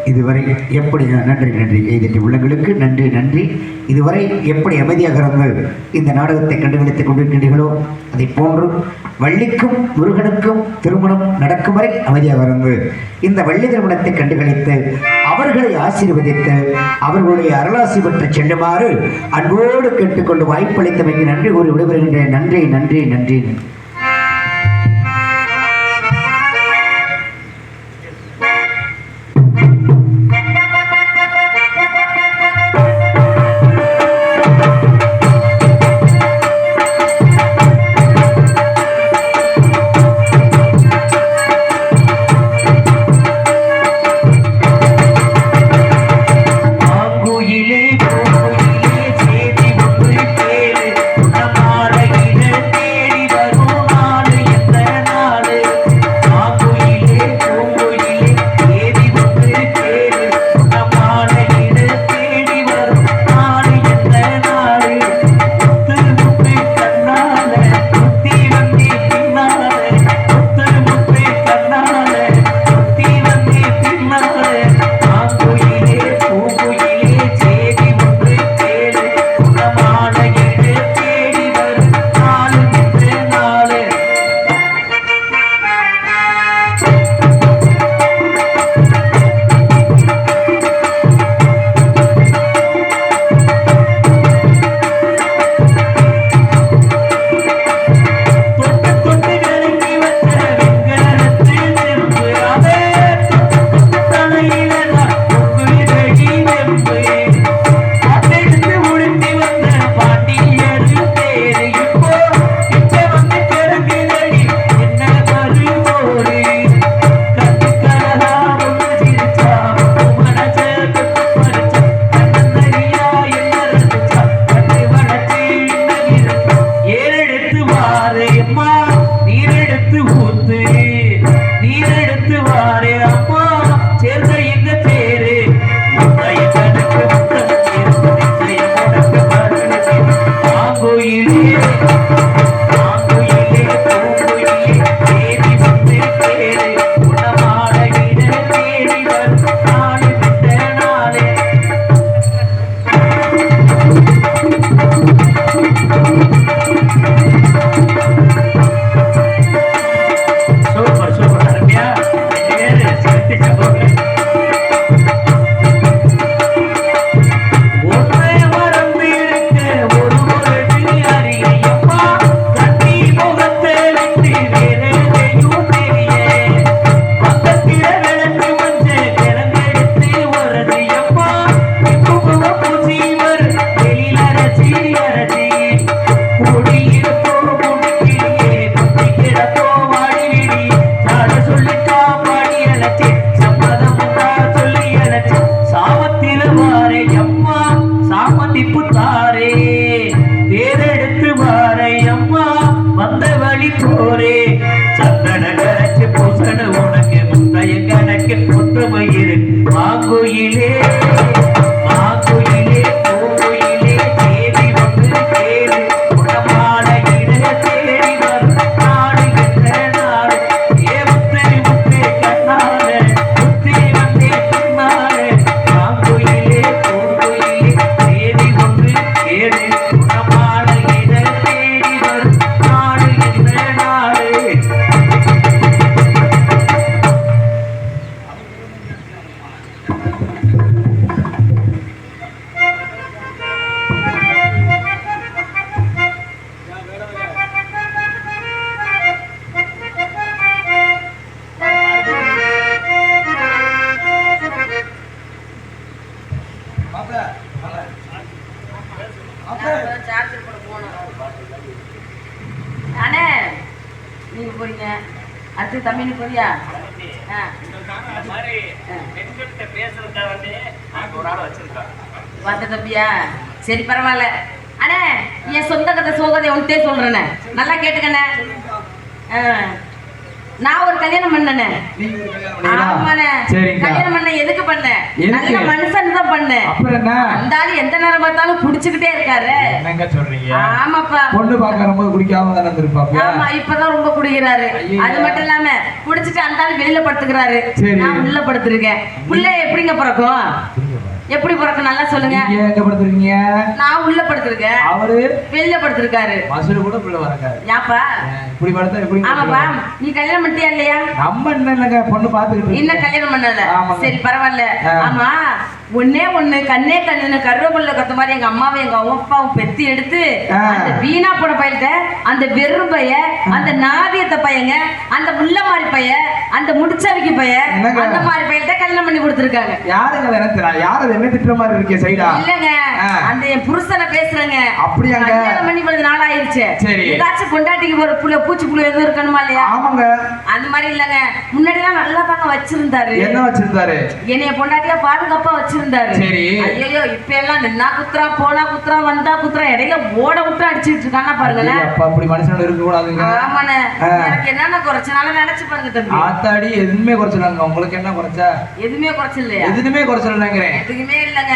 இதுவரை எப்படி நன்றி நன்றி கைதட்டி உள்ளங்களுக்கு நன்றி நன்றி. இதுவரை எப்படி அமைதியாக இருந்து இந்த நாடகத்தை கண்டுகளித்துக் கொண்டிருக்கின்றீர்களோ அதை போன்று வள்ளிக்கும் முருகனுக்கும் திருமணம் நடக்கும் வரை அமைதியாக இருந்து இந்த வள்ளி திருமணத்தை கண்டுகளித்து அவர்களை ஆசீர்வதித்து அவர்களுடைய அருளாசி பெற்று செல்லுமாறு அன்போடு கேட்டுக்கொண்டு வாய்ப்பளித்தமைக்கு நன்றி கூறி விடைபெறுகின்றேன். நன்றி நன்றி நன்றி. தேடி வரும் ஊத்து நீர் எடுத்து வாரே அம்மா சேர்ந்த இந்த தேரு கோயிலே மாங்குயிலே மாங்குயிலே பூங்குயிலே தேடி வந்து தேடு உடமான இட தேடி வரும் நாடு என்ற நாடு முத்து முத்து கண்ணால முத்தி வந்தே கண்ணால மாங்குயிலே பூங்குயிலே தேடி வந்து தேடு உடமான இட தேடி வரும் நாடு என்ற நாடு. அண்ணே நீங்க போறீங்க அடுத்து தம்பி போறியா பார்த்த தம்பியா சரி பரவாயில்ல அண்ணே என் சொந்த கதை சோகதை ஒன்ட்டே சொல்றேண்ணே நல்லா கேட்டுக்கண்ணே நான் ஒரு கல்யாணம் பண்ணனே கல்யாணம் பண்ண எதுக்கு பண்ணேன் நல்ல மனுஷன் தான் பண்ணேன் அந்த ஆளு எந்த நேரம் பார்த்தாலும் குடிச்சுக்கிட்டே இருக்காரு ஆமாப்பா பொண்ணு பார்க்க ரொம்ப குடிக்காம தானே இருப்பாங்க ஆமா இப்பதான் ரொம்ப குடிக்கிறாரு அது மட்டும் இல்லாம குடிச்சிட்டு அந்த ஆளு வெளியில படுத்துக்கிறாரு நான் உள்ள படுத்திருக்கேன் புள்ள எப்படிங்க பிறக்கும் எப்படி பிறக்கும் நல்லா சொல்லுங்க எங்க படுத்துறீங்க நான் உள்ள படுத்திருக்கேன் அவரு வெளியில படுத்திருக்காரு மசுல கூட புள்ள வரக்காரு யாப்பா இப்படி படுத்தா எப்படி ஆமாப்பா நீ கல்யாணம் பண்ணிட்டியா இல்லையா நம்ம என்னங்க பொண்ணு பாத்துக்கிட்டு இன்னும் கல்யாணம் பண்ணல சரி பரவாயில்ல ஆமா ஒன்னே ஒண்ணு கண்ணே கண்ணுன்னு கருவேப்பிள்ளை கத்த மாதிரி எங்க அம்மாவும் எங்க அப்பாவும் பெத்தி எடுத்து அந்த வீணா போன பையன்ட்ட அந்த வெறும் பைய அந்த நாதியத்தை பையங்க அந்த முள்ள மாதிரி பைய அந்த முடிச்சாவிக்கு பைய அந்த மாதிரி பையன்ட்ட கல்யாணம் பண்ணி கொடுத்துருக்காங்க யாருங்க நினைக்கிறா யாரு என்ன திட்டுற மாதிரி இருக்கே சைடா இல்லங்க அந்த என் புருஷனை பேசுறேங்க அப்படியாங்க கல்யாணம் பண்ணி கொஞ்ச நாள் ஆயிருச்சு ஏதாச்சும் பொண்டாட்டிக்கு ஒரு புள்ள பூச்சி புள்ள எதுவும் இருக்கணுமா இல்லையா ஆமாங்க அந்த மாதிரி இல்லங்க முன்னாடி எல்லாம் நல்லா தாங்க வச்சிருந்தாரு என்ன வச்சிருந்தாரு என்னைய பொண்டாட்டியா பாதுகாப்பா வச்சிருந்தாரு சரி ஐயோ இப்ப எல்லாம் நின்னா குத்துறா போனா குத்துறா வந்தா குத்துறா இடையில ஓட விட்டு அடிச்சிட்டு இருக்காங்க பாருங்களேன் அப்படி மனுஷனோட இருக்க கூடாதுங்க ஆமாண்ணே எனக்கு என்னென்ன குறைச்சனால நினைச்சு பாருங்க தம்பி ஆத்தாடி எதுவுமே குறைச்சலாங்க உங்களுக்கு என்ன குறைச்சா எதுவுமே குறைச்சலையா எதுவுமே குறைச்சலங்கிறேன் எதுவுமே இல்லங்க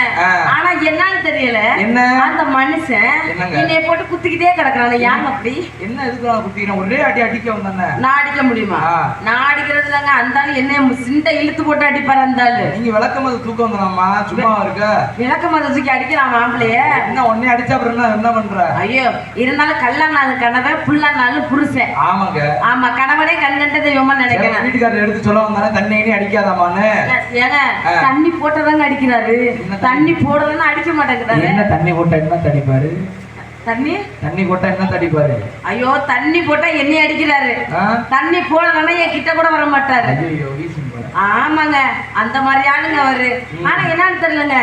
ஆனா என்னன்னு தெரியல என்ன அந்த மனுஷன் என்னைய போட்டு குத்திக்கிட்டே கிடக்குறாங்க ஏன் அப்படி என்ன எதுக்கு குத்திக்கிறேன் ஒரே அடி அடிக்க வந்தானே நான் அடிக்க முடியுமா நான் அடிக்கிறது இல்லங்க அந்த ஆளு என்ன சிண்டை இழுத்து போட்டு அடிப்பாரு அந்த ஆளு நீங்க விளக்கம் அது தூக்கம் வந்துடாமா சும்மா இருக்க விளக்கம் அதை தூக்கி அடிக்கிறான் மாப்பிளைய என்ன ஒன்னே அடிச்சா அப்புறம் என்ன பண்ற ஐயோ இருந்தாலும் கல்யாணம் கணவன் புள்ளனாலும் புருஷன் ஆமாங்க ஆமா கணவனே கண்கண்ட தெய்வமா நினைக்கிறேன் வீட்டுக்காரர் எடுத்து சொல்ல வந்தானே தண்ணி அடிக்காதாமான்னு ஏங்க தண்ணி போட்டதாங்க அடிக்கிறாரு தண்ணி போடுறதுன்னு அடிக்க மாட்டேங்கிறாரு என்ன தண்ணி போட்டா என்ன தடிப்பாரு தண்ணி போட்டா என்ன தடிப்பாரு ஐயோ தண்ணி போட்டா என்னைய அடிக்கிறாரு தண்ணி போடலன்னா என் கிட்ட கூட வர மாட்டாரு ஆமாங்க அந்த மாதிரி ஆளுங்க அவரு ஆனா என்னன்னு தெரியலங்க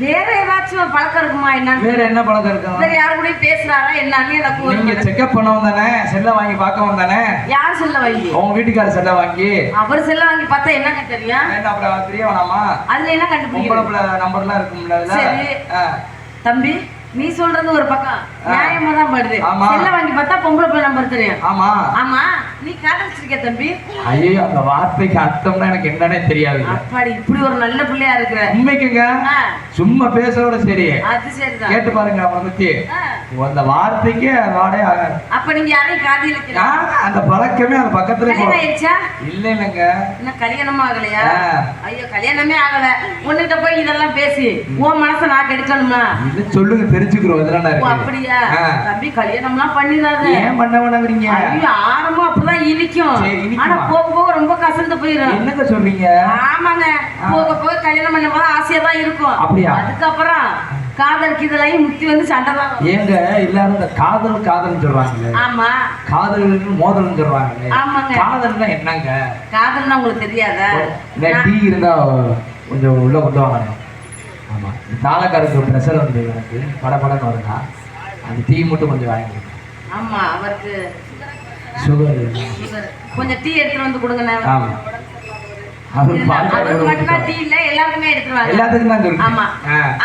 வேற ஏதாச்சும் பழக்கம் இருக்குமா என்ன வேற என்ன பழக்கம் இருக்கு வேற யாரு கூட பேசுறாரா என்னன்னு எனக்கு நீங்க செக்அப் பண்ண வந்தானே செல்ல வாங்கி பார்க்க வந்தானே யார் செல்ல வாங்கி உங்க வீட்டுக்காரர் செல்ல வாங்கி அவர் செல்ல வாங்கி பார்த்தா என்னங்க தெரியும் என்ன அப்புறம் தெரிய வேணாமா அதுல என்ன கண்டுபிடிக்கும் நம்பர்லாம் இருக்கும்ல சரி தம்பி நீ சொல்றது ஒரு பக்கம் நியாயமா தான் படுது. ஆமா. செல்ல வாங்கி பார்த்தா பொம்பளை பிள்ளை நம்பர் தெரியும். ஆமா ஆமா, நீ காதலிச்சிருக்க தம்பி. ஐயோ அந்த வார்த்தைக்கு அர்த்தம்னா எனக்கு என்னன்னே தெரியாது. அப்பாடி, இப்படி ஒரு நல்ல பிள்ளையா இருக்கிற. உண்மைக்குங்க ஆ, சும்மா பேசோட சரி அது சரிதான். கேட்டு பாருங்க அவனை பத்தி. ஆ, அந்த வார்த்தைக்கு வாடே ஆகாது. அப்ப நீங்க யாரையும் காதலிக்கிறா? அந்த பழக்கமே அந்த பக்கத்துல கல்யாணம் ஆயிடுச்சா? இல்ல இல்லங்க. இன்னும் கல்யாணமும் ஆகலையா? ஆ. ஐயோ, கல்யாணமே ஆகல. உன்கிட்ட போய் இதெல்லாம் பேசி உன் மனசை நான் கெடுக்கணுமா? இது சொல்லுங்க தெரிஞ்சுக்கிறோம். இதெல்லாம் ஓ, இருக்கு. அப்படியா? ஆ. தம்பி கல்யாணம்லாம் பண்ணிடாத. ஏன் பண்ண வேணாங்கிறீங்க? ஐயோ, ஆரம்பம் அப்பதான் இனிக்கும். சரி, இனிக்குமா? ஆனா போக போக ரொம்ப கசந்து போயிடும். என்னங்க சொல்றீங்க? ஆமாங்க, போக போக கல்யாணம் பண்ண போது ஆசையா தான் இருக்கும். அப்படியா? அதுக்கப்புறம் காதலுக்கு இதெல்லாம் முத்தி வந்து சண்டை தான் வரும். ஏங்க எல்லாரும் இந்த காதல் காதல்னு சொல்றாங்களே. ஆமா, காதல் மோதல்னு சொல்றாங்களே. ஆமாங்க. காதல்னா என்னங்க? காதல்னா உங்களுக்கு தெரியாதா? டீ இருந்தா கொஞ்சம் உள்ள கொண்டு வாங்க. ஆமா, தாளக்காரருக்கு ப்ரெஷர் வந்து எனக்கு படப்படன்னு வருதா, அந்த டீ மட்டும் கொஞ்சம் வாங்கி. ஆமா, அவருக்கு சுகர். சுகர். கொஞ்சம் டீ எடுத்துட்டு வந்து கொடுங்க. ஆமா, அவர் அவருக்கு மட்டும்தான் டீ இல்ல, எல்லாருக்குமே எடுத்துருவாங்க. எல்லாத்துக்கும் தான் இருக்கு. ஆமா.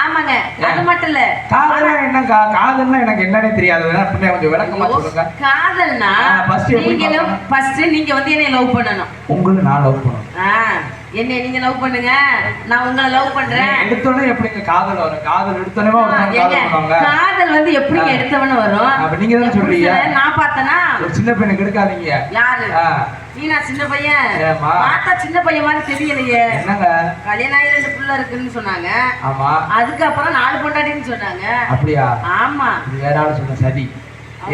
ஆமாங்க, அது மட்டும் இல்ல. காதல்னா என்ன? காதல்னா எனக்கு என்னன்னே தெரியாது. அப்படியே கொஞ்சம் விளக்கமா சொல்லுங்க. காதல்னா first எப்படி நீங்களும் ஃபர்ஸ்ட் நீங்க வந்து என்னை லவ் பண்ணணும். உங்களுக்கு நான் லவ் பண்ணணும். என்னை நீங்க லவ் பண்ணுங்க, நான் உங்களை லவ் பண்றேன். எடுத்தோடனே எப்படிங்க காதல் வரும்? காதல் எடுத்தோடனே காதல் பண்ணுவாங்க. காதல் வந்து எப்படிங்க எடுத்தவன வரும்? அப்ப நீங்க தானே சொல்றீங்க. நான் பார்த்தனா ஒரு சின்ன பையனுக்கு எடுக்காதீங்க. யாரு நீ? நான் சின்ன பையன். ஏமா பார்த்தா சின்ன பையன் மாதிரி தெரியலையே. என்னங்க? கல்யாணம் ஆகி 2 பிள்ளை இருக்குன்னு சொன்னாங்க. ஆமா, அதுக்கப்புறம் 4 பொண்டாட்டின்னு சொன்னாங்க. அப்படியா? ஆமா, இது வேற ஆளு சொன்ன சதி,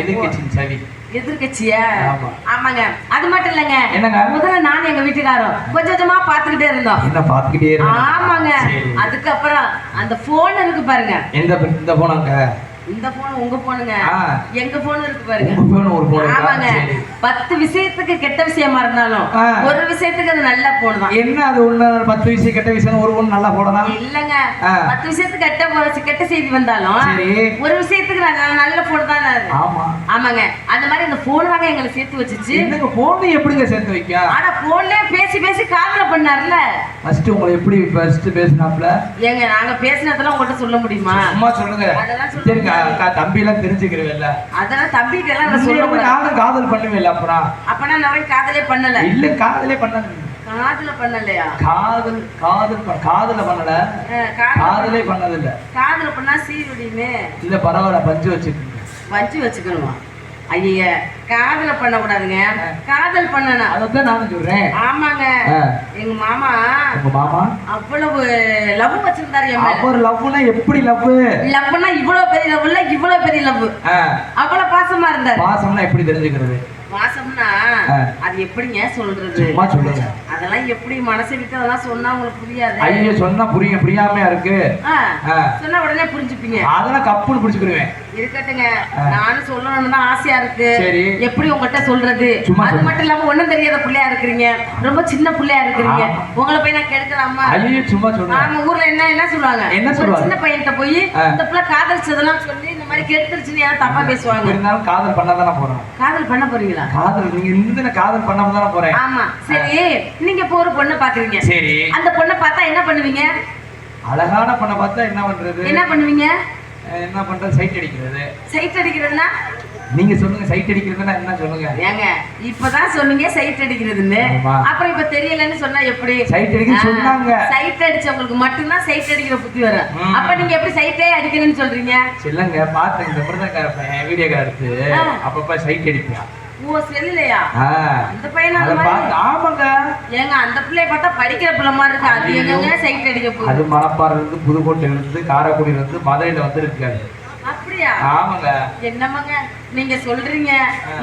எதிர்க்கட்சியின் சதி. எதிர்கட்சியா? ஆமா. ஆமாங்க, அது மட்டும் இல்லங்க. என்னங்க? முதல்ல நான் எங்க வீட்டுக்காரரும் கொஞ்சம் கொஞ்சமா பாத்துக்கிட்டே இருந்தோம். என்ன பாத்துக்கிட்டே இருந்தீங்க? ஆமாங்க. அதுக்கப்புறம் அந்த போன் இருக்கு பாருங்க. இந்த போனாங்க. இந்த போன் உங்க போனுங்க. எங்க போன் இருக்கு பாருங்க. உங்க போன் ஒரு போன். ஆமாங்க. 10 விஷயத்துக்கு கெட்ட விஷயமா இருந்தாலும் ஒரு விஷயத்துக்கு அது நல்ல போன் தான். என்ன அது? ஒண்ணு 10 விஷயம் கெட்ட விஷயம் ஒரு ஒண்ணு நல்லா போடலாம் இல்லங்க. 10 விஷயத்துக்கு கெட்ட செய்தி வந்தாலும் ஒரு விஷயத்துக்கு நல்ல போன் தான் அது. ஆமா. ஆமாங்க, அந்த மாதிரி இந்த போன் தாங்க எங்களை சேர்த்து வச்சுச்சு. என்னங்க போன் எப்படிங்க சேர்த்து வைக்க? ஆனா போன்லயே பேசி பேசி காதல பண்ணார்ல. ஃபர்ஸ்ட் உங்களை எப்படி ஃபர்ஸ்ட் பேசினாப்ல? ஏங்க நாங்க பேசினதெல்லாம் உங்கள்கிட்ட சொல்ல முடியுமா? அம்மா சொல்லுங்க. அதெல்லாம் சொல்லுங்க. தம்பி எல்லாம் தெரிஞ்சுக்கிறேன்ல. அதெல்லாம் தம்பிக்கு எல்லாம் நான் சொல்ல முடியாது. நானும் காதல் பண்ணுவேன். அப்புறம் அப்பனா நான் காதலே பண்ணல. இல்ல காதலே பண்ணல. காதல பண்ணலையா? காதல பண்ணல. காதலே பண்ணது இல்ல. காதல பண்ணா சீருடின்னு இல்ல பரவாயில்ல, பஞ்சு வச்சுக்கோங்க. பஞ்சு வச்சுக்கணுமா? ஐயா, காதல பண்ண கூடாதுங்க, காதல் பண்ணணும். அதான் நானும் சொல்றேன். ஆமாங்க. எங்க மாமா அவ்வளவு லவ் வச்சிருந்தாரு என் மேல. ஒரு லவ்னா எப்படி லவ்? லவ்னா இவ்வளவு பெரிய லவ் இல்ல, இவ்வளவு பெரிய லவ். அவ்வளவு பாசமா இருந்தாரு. பாசம்னா எப்படி தெரிஞ்சுக்கிறது? பாசம்னா அது எப்படிங்க சொல்றது? சும்மா சொல்லுங்க. அதெல்லாம் எப்படி மனசை விட்டு அதெல்லாம் சொன்னா உங்களுக்கு புரியாது. ஐயோ, சொன்னா புரியாமையா இருக்கு. சொன்னா உடனே புரிஞ்சுப்பீங்க. அதெல்லாம் கப்புன்னு புடிச்சுக்கிடுவேன். இருக்கட்டுங்க, நானும் சொல்லணும்னு தான் ஆசையா இருக்கு. சரி, எப்படி உங்ககிட்ட சொல்றது? அது மட்டும் இல்லாம ஒண்ணும் தெரியாத பிள்ளையா இருக்கிறீங்க, ரொம்ப சின்ன பிள்ளையா இருக்கிறீங்க. உங்களை போய் நான் கெடுக்கலாமா? ஐயோ சும்மா சொல்லுங்க. ஆமா, ஊர்ல என்ன சொல்லுவாங்க? என்ன சொல்லுவாங்க? சின்ன பையன்கிட்ட போய் இந்த பிள்ளை காதலிச்சதெல்லாம் சொல்லி இந்த மாதிரி கெடுத்துருச்சுன்னு யாரும் தப்பா பேசுவாங்க. இருந்தாலும் காதல் பண்ணதானே போறோம். காதல் பண்ண போறீங்களா? காதல் நீங்க இந்த காதல் பண்ணாம தானே போறேன். ஆமா. சரி, நீங்க இப்போ ஒரு பொண்ணை பாக்குறீங்க. சரி, அந்த பொண்ணை பார்த்தா என்ன பண்ணுவீங்க? அழகான பொண்ணை பார்த்தா என்ன பண்றது? என்ன பண்ணுவீங்க? என்ன பண்றது? சைட் அடிக்கிறது. சைட் அடிக்கிறதுனா நீங்க சொல்லுங்க. சைட் அடிக்கிறதுனா என்ன சொல்லுங்க? ஏங்க இப்பதான் சொன்னீங்க சைட் அடிக்கிறதுன்னு, அப்புறம் இப்ப தெரியலன்னு சொன்னா எப்படி? சைட் அடிக்க சொன்னாங்க. சைட் அடிச்சவங்களுக்கு மட்டும்தான் சைட் அடிக்கிற புத்தி வரும். அப்ப நீங்க எப்படி சைட்டே அடிக்கிறேன்னு சொல்றீங்க? இல்லங்க, பாத்து இந்த மிருதக்கார வீடியோ எடுத்து அப்பப்ப சைட் அடிப்பேன். ஓ, செல்லையா? அந்த பையனா? ஆமாங்க. ஏங்க அந்த பிள்ளைய பார்த்தா படிக்கிற பிள்ளை மாதிரி இருக்கு. அது எங்க சைட் அடிக்க போகுது? அது மணப்பாறையில இருந்து, புதுக்கோட்டையில இருந்து, காரைக்குடியில இருந்து, மதுரையில வந்து இருக்காது. அப்படியா? ஆமாங்க. என்னமாங்க நீங்க சொல்றீங்க,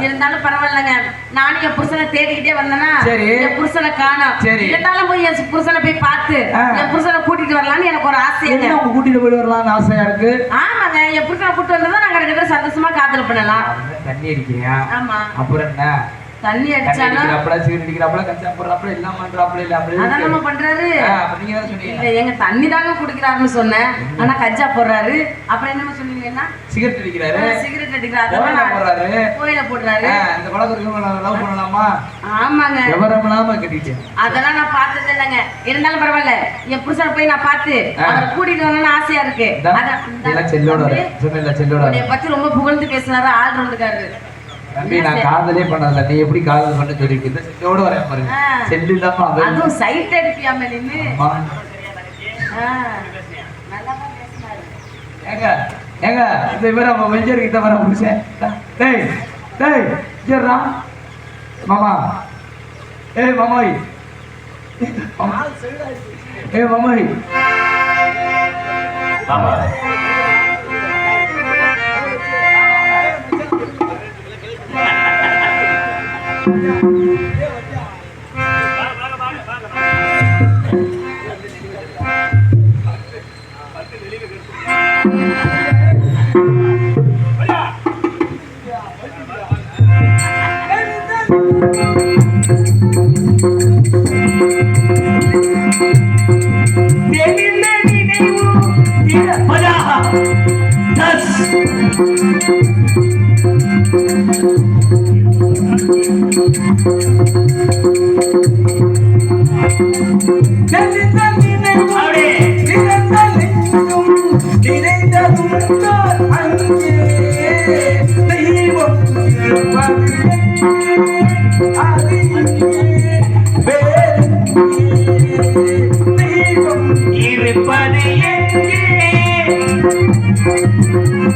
இருந்தாலும் பரவாயில்லங்க. நானும் என் புருஷனை தேடிக்கிட்டே வந்தேன்னா என் புருஷனை காணோம். இருந்தாலும் போய் என் புருஷனை போய் பார்த்து என் புருஷனை கூட்டிட்டு வரலாம்னு எனக்கு ஒரு ஆசை. கூட்டிட்டு போய் வரலாம்னு ஆசையா இருக்கு. ஆமாங்க, என் புருஷனை கூட்டிட்டு வந்தா நாங்க 2 பேரும் சந்தோஷமா காதல் பண்ணலாம். தண்ணி அடிக்கிறியா? ஆமா. அப்புறம் என்ன? தண்ணி அடிச்சாலும் சிகரெட் அடிக்கிறாப்புல கஞ்சா போடுறாப்புல எல்லாம் பண்றாப்புல இல்ல அப்படி அதான் நம்ம பண்றாரு. நீங்க தான் சொன்னீங்க. இல்ல எங்க தண்ணி தாங்க குடிக்கிறாருன்னு சொன்னேன். ஆனா கஞ்சா போடுறாரு. அப்புறம் என்னமா சொன்னீங்கன்னா சிகரெட் அடிக்கிறாரு. சிகரெட் அடிக்கிறாரு. அதெல்லாம் போடுறாரு. கோயில போடுறாரு. இந்த பழக்கம் லவ் பண்ணலாமா? ஆமாங்க. விவரம்லாம கட்டிட்டு. அதெல்லாம் நான் பார்த்தது இல்லைங்க. இருந்தாலும் பரவாயில்ல. என் புருஷனை போய் நான் பார்த்து அவரை கூட்டிட்டு வரணும்னு ஆசையா இருக்கு. அதான் செல்லோட சொன்னல செல்லோட. உன்னை பத்தி ரொம்ப புகழ்ந்து பேசினாரு ஆள் இருக்காரு. தம்பி நான் காதலே பண்ணல. நீ எப்படி காதல் பண்ண சொல்லிருக்க? இந்த செல்லோட வரேன் பாருங்க. செல்லு இல்லாம அதுவும் சைட் அடிப்பியாம நின்னு. நல்லாவா பேசினாரு. ஏங்க இந்த இவர வெஞ்சர் கிட்ட வர புருஷன். டேய் டேய் ஜெரா மாமா. ஏய் மாமாய். ஏய் மாமாய். மாமா இருப்பது எங்கே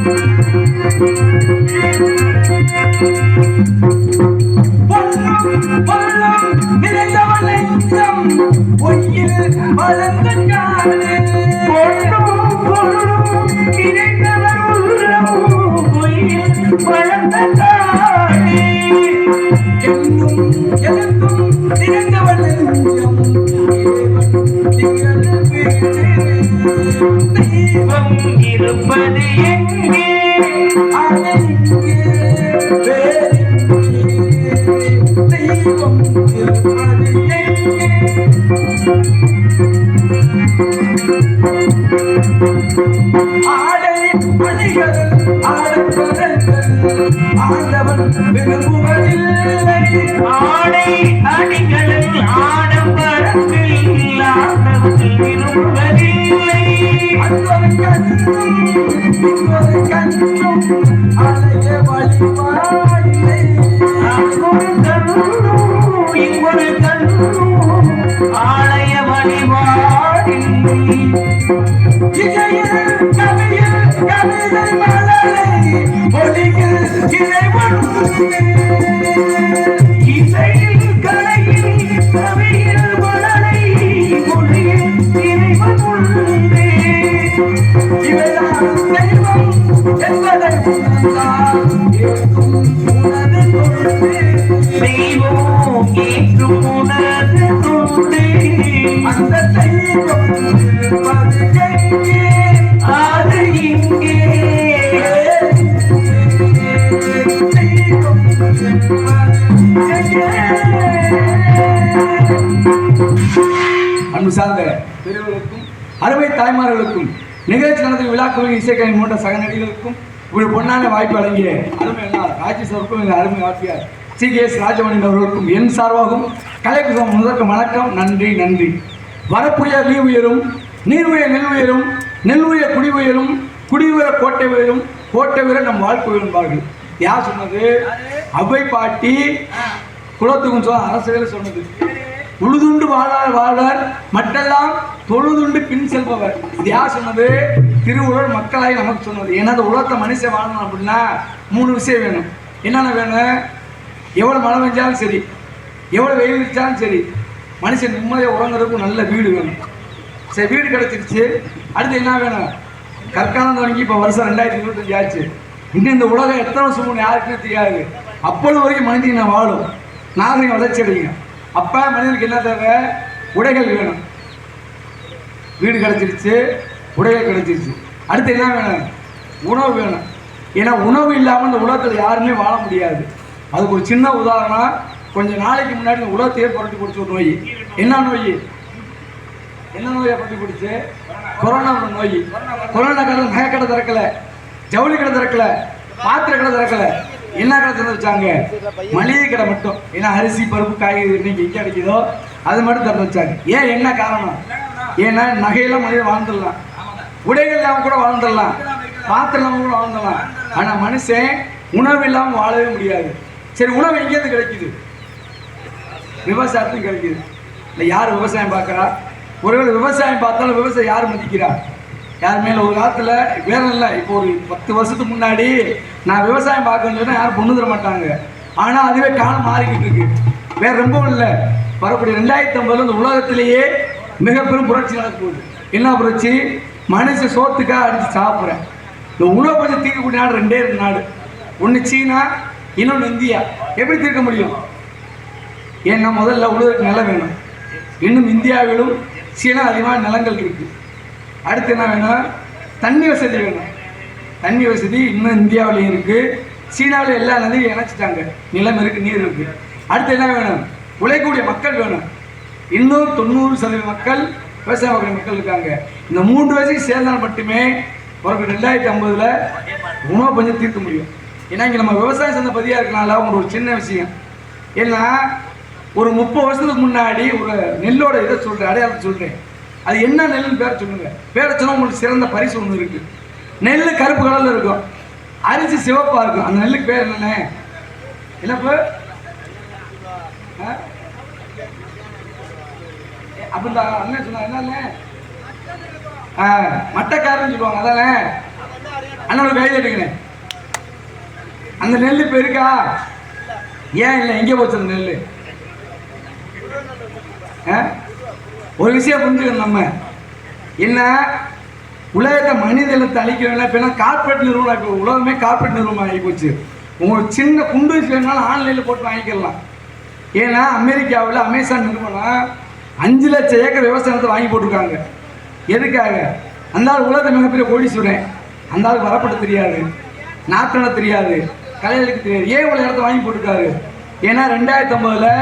தெய்வம் இருப்பது எங்கே ஆடை அணிகள் ஆடப்படங்கள் ஆண்டவன் விரும்புவதில்லை ஆடை அணிகளில் ஆடப்படங்கள் ஆண்டவன் விரும்புவதில்லை அன்பொரு கண்ணும் அலைய வழிபாடில்லை இங்கொரு கண்ணும் ஆலய வழிபாடில்லை இசையில் கவியில் கவிதை மலரை ஒளியில் இறைவன் இசையில் கலையில் கவியில் மலரை ஒளியில் இறைவன் உண்டே இவைதான் தெய்வம் என்பதை ஏற்றும் உணர்வு கொண்டு தெய்வம் ஏற்றும் உணர்வு கொண்டு அந்த தெய்வம் அது இங்கே அன்பு சார்ந்த பெரியவர்களுக்கும் அறுவை தாய்மார்களுக்கும் நிகழ்ச்சி நடந்த விழாக்களும் இசைக்கலை போன்ற சக நடிகர்களுக்கும் ஒரு பொன்னான வாய்ப்பு வழங்கிய அருமை ராஜேஷ் அவருக்கும் எங்கள் அருமை வாத்தியார் CKS ராஜமணியன் அவர்களுக்கும் என் சார்பாகவும் கலைக்குசம் முதற்கு வணக்கம். நன்றி நன்றி. வரப்புயர் நீர் உயரும், நீர் உயர் நெல் உயரும், நெல் உயர் குடி உயரும், குடி உயர் கோட்டை உயரும், கோட்டை உயர நம் வாழ்க்கை உயர்ந்தார்கள். யார் சொன்னது? அவ்வை பாட்டி குலத்துக்கும் சொல்ல அரசுகள் சொன்னது. உழுதுண்டு வாழார் வாழார் மற்றெல்லாம் தொழுதுண்டு பின் செல்பவர். இது யார் சொன்னது? திருவுருள் மக்களாய் நமக்கு சொன்னது. ஏன்னா அந்த உலகத்தை மனுஷன் வாழணும் அப்படின்னா 3 விஷயம் வேணும். என்னென்ன வேணும்? எவ்வளோ மழை பெஞ்சாலும் சரி, எவ்வளோ வெயில் வச்சாலும் சரி, மனுஷன் நிம்மதியாக உறங்குறதுக்கும் நல்ல வீடு வேணும். சரி, வீடு கிடச்சிருச்சு. அடுத்து என்ன வேணும்? கற்காலம் தொடங்கி இப்போ வருஷம் 2025 ஆச்சு. இன்னும் இந்த உலகம் எத்தனை வருஷம் யாருக்குமே தெரியாது. அப்பொழுது வரைக்கும் மனிதன் நான் வாழும், நாகரிகம் வளர்ச்சி அடைங்க. அப்போ மனிதனுக்கு என்ன தேவை? உடைகள் வேணும். வீடு கிடச்சிருச்சு, உடைகள் கிடச்சிருச்சு. அடுத்து என்ன வேணும்? உணவு வேணும். ஏன்னா உணவு இல்லாமல் இந்த உலகத்தில் யாருமே வாழ முடியாது. அதுக்கு ஒரு சின்ன உதாரணம், கொஞ்சம் நாளைக்கு முன்னாடி இந்த உலகத்தையே புரட்டி பிடிச்ச ஒரு நோய். என்ன நோய்? என்ன நோயை புரட்டி பிடிச்சு? கொரோனா நோய். கொரோனா காலம் நகை கடை திறக்கல, ஜவுளி கடை திறக்கல, பாத்திர கடை திறக்கல, என்ன கடை திறந்து வச்சாங்க? மளிகை கடை மட்டும். ஏன்னா அரிசி பருப்பு காய்கறி இன்னைக்கு எங்கே கிடைக்குதோ அது மட்டும் திறந்து வச்சாங்க. ஏன்? என்ன காரணம்? ஏன்னா நகையெல்லாம் மனிதன் வாழ்ந்துடலாம், உடைகள் இல்லாமல் கூட வாழ்ந்துடலாம், பாத்திரம் இல்லாமல் கூட வாழ்ந்துடலாம். ஆனால் மனுஷன் உணவு இல்லாமல் வாழவே முடியாது. சரி, உணவு எங்கேருந்து கிடைக்குது? விவசாயத்துக்கும் கிடைக்குது. இல்லை, யார் விவசாயம் பார்க்குறா? ஒருவேளை விவசாயம் பார்த்தாலும் விவசாயம் யார் மதிக்கிறா? யார் மேலே? ஒரு காலத்தில் வேற இல்லை, இப்போ ஒரு 10 வருஷத்துக்கு முன்னாடி நான் விவசாயம் பார்க்கணும்னு சொன்னால் யாரும் பொண்ணு தர மாட்டாங்க. ஆனால் அதுவே காலம் மாறிக்கிட்டு இருக்கு. வேற ரொம்பவும் இல்லை, வரக்கூடிய 2050 இந்த உலகத்திலேயே மிக பெரும் புரட்சி நடக்க போகுது. என்ன புரட்சி? மனுஷன் சோத்துக்காக அடித்து சாப்பிட்றேன். இந்த உணவு பற்றி தீர்க்கக்கூடிய நாடு 2 நாடு. ஒன்று சீனா, இன்னொன்று இந்தியா. எப்படி தீர்க்க முடியும்? ஏன்னா முதல்ல உலகத்துக்கு நிலம் வேணும். இன்னும் இந்தியாவிலும் சீனா அதிகமாக நிலங்கள் இருக்குது. அடுத்து என்ன வேணும்? தண்ணி வசதி வேணும். தண்ணி வசதி இன்னும் இந்தியாவிலையும் இருக்குது, சீனாவில் எல்லா நதியும் இணைச்சிட்டாங்க, நிலம் இருக்குது, நீர் இருக்குது. அடுத்து என்ன வேணும்? உழைக்கக்கூடிய மக்கள் வேணும். இன்னும் 90% மக்கள் விவசாய மக்கள் இருக்காங்க. இந்த 3 வயசுக்கு சேர்ந்தால் மட்டுமே பிறகு 2050 உணவு பஞ்சம் தீர்க்க முடியும். ஏன்னா இங்கே நம்ம விவசாயம் சேர்ந்த பதியாக இருக்கனால ஒரு சின்ன விஷயம். ஏன்னா ஒரு 30 வருஷத்துக்கு முன்னாடி ஒரு நெல்லோட இதை சொல்கிறேன், அடையாளத்தை சொல்கிறேன். அது என்ன நெல்லுன்னு பேரை சொல்லுங்க. பேரை சொன்னால் உங்களுக்கு சிறந்த பரிசு ஒன்று இருக்குது. நெல் கருப்பு கலரில் இருக்கும், அரிசி சிவப்பாக இருக்கும். அந்த நெல்லுக்கு பேர் என்னென்ன? என்னப்போ அப்படின்னா அண்ணன் சொன்னா என்னன்னு மட்டக்காரன்னு சொல்லுவாங்க. அதானே அண்ணனோட கை தட்டுக்கிறேன். அந்த நெல் இப்போ இருக்கா? ஏன் இல்லை? எங்கே போச்சு அந்த நெல்? ஒரு விஷயம் புரிஞ்சுக்கணும். நம்ம என்ன உலகத்தை மனிதத்தை அழிக்கிறோம்னா இப்போ கார்பரேட் நிறுவனம், இப்போ உலகமே கார்பரேட் நிறுவனம் ஆகி போச்சு. உங்களுக்கு சின்ன குண்டு வேணுனாலும் ஆன்லைனில் போட்டு வாங்கிக்கலாம். ஏன்னா அமெரிக்காவில் அமேசான் நிறுவனம் 5 லட்சம் ஏக்கர் விவசாயத்தை வாங்கி போட்டிருக்காங்க. எதுக்காக? அந்த ஆள் உலகத்தை மிகப்பெரிய கோடீஸ்வரன். அந்த ஆளுக்கு வரப்பட தெரியாது, நாத்தன தெரியாது, கலைகளுக்கு தெரியாது. ஏன் இவ்வளோ இடத்த வாங்கி போட்டிருக்காரு? ஏன்னா 2050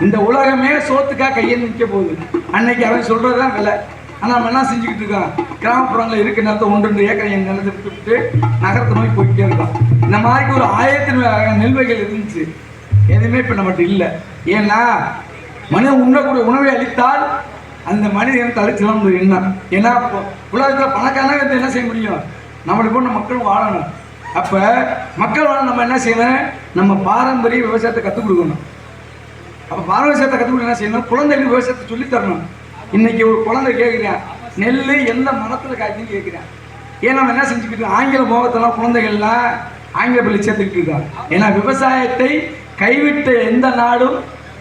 இந்த உலகமே சோத்துக்காக கையை நிற்க போகுது. அன்னைக்கு அவன் சொல்கிறது தான் விலை. ஆனால் நம்ம என்ன செஞ்சுக்கிட்டு இருக்கான்? கிராமப்புறங்களில் இருக்க நிலத்தை 1-2 ஏக்கர் என் நிலத்தை விட்டு நகரத்தை நோக்கி போய்கிட்டே இருக்கான். இந்த மாதிரி ஒரு 1000 நெல்வகைகள் இருந்துச்சு, எதுவுமே இப்போ நம்மகிட்ட இல்லை. ஏன்னா மனிதன் உண்ணக்கூடிய உணவை அளித்தால் அந்த மனிதன் தலைச்சிலாம் ஒரு எண்ணம். ஏன்னா உலகத்தில் பணக்காரங்க என்ன செய்ய முடியும்? நம்மளை போன்ற மக்களும் வாழணும். அப்போ மக்கள் வாழ நம்ம என்ன செய்யணும்? நம்ம பாரம்பரிய விவசாயத்தை கற்றுக் கொடுக்கணும். அப்போ பாரம்பரிய விவசாயத்தை கற்றுக் கொடுக்க என்ன செய்யணும்? குழந்தைகளுக்கு விவசாயத்தை சொல்லித்தரணும். இன்னைக்கு ஒரு குழந்தை கேட்குறேன், நெல் எந்த மரத்தில் காய்க்குன்னு கேட்குறேன். ஏன் நம்ம என்ன செஞ்சுக்கிட்டு ஆங்கில மோகத்தெல்லாம் குழந்தைகள்லாம் ஆங்கில பள்ளி சேர்த்துக்கிட்டு இருக்காங்க. ஏன்னா விவசாயத்தை கைவிட்ட எந்த நாடும்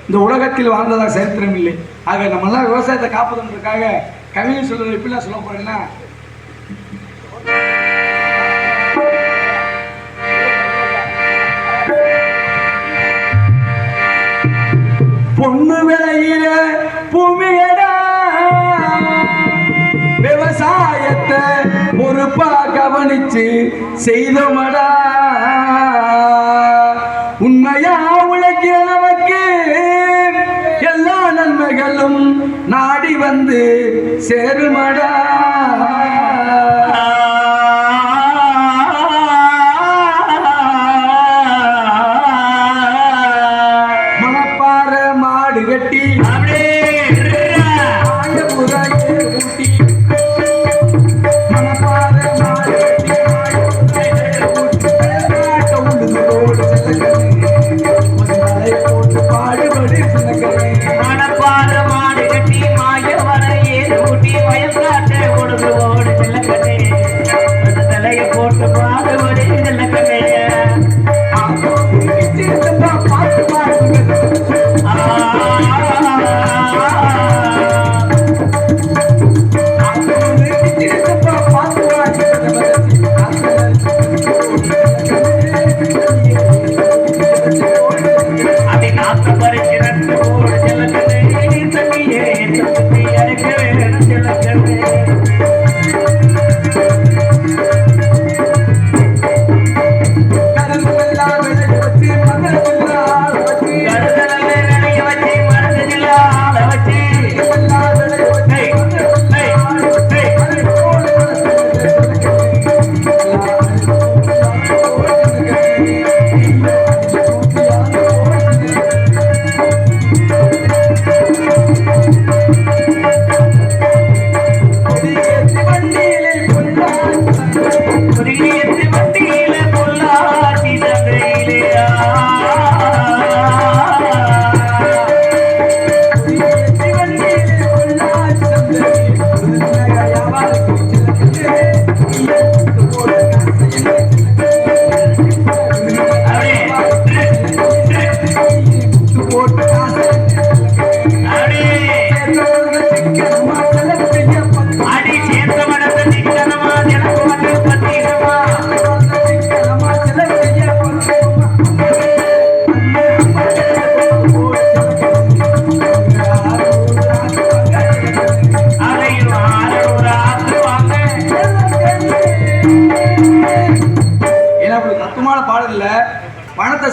இந்த உலகத்தில் வாழ்ந்ததாக சரித்திரம் இல்லை. ஆக நம்மெல்லாம் விவசாயத்தை காப்பதுன்றதுக்காக கவிஞர் சொல்றது எப்படிலாம் சொல்ல போறேன்னா, பொண்ணு விளையில பூமியடா, விவசாயத்தை பொறுப்பா கவனிச்சு செய்தோமடா, உண்மையா உழைக்கிற நமக்கு எல்லா நன்மைகளும் நாடி வந்து சேருமடா. மணப்பாற மாடு கட்டி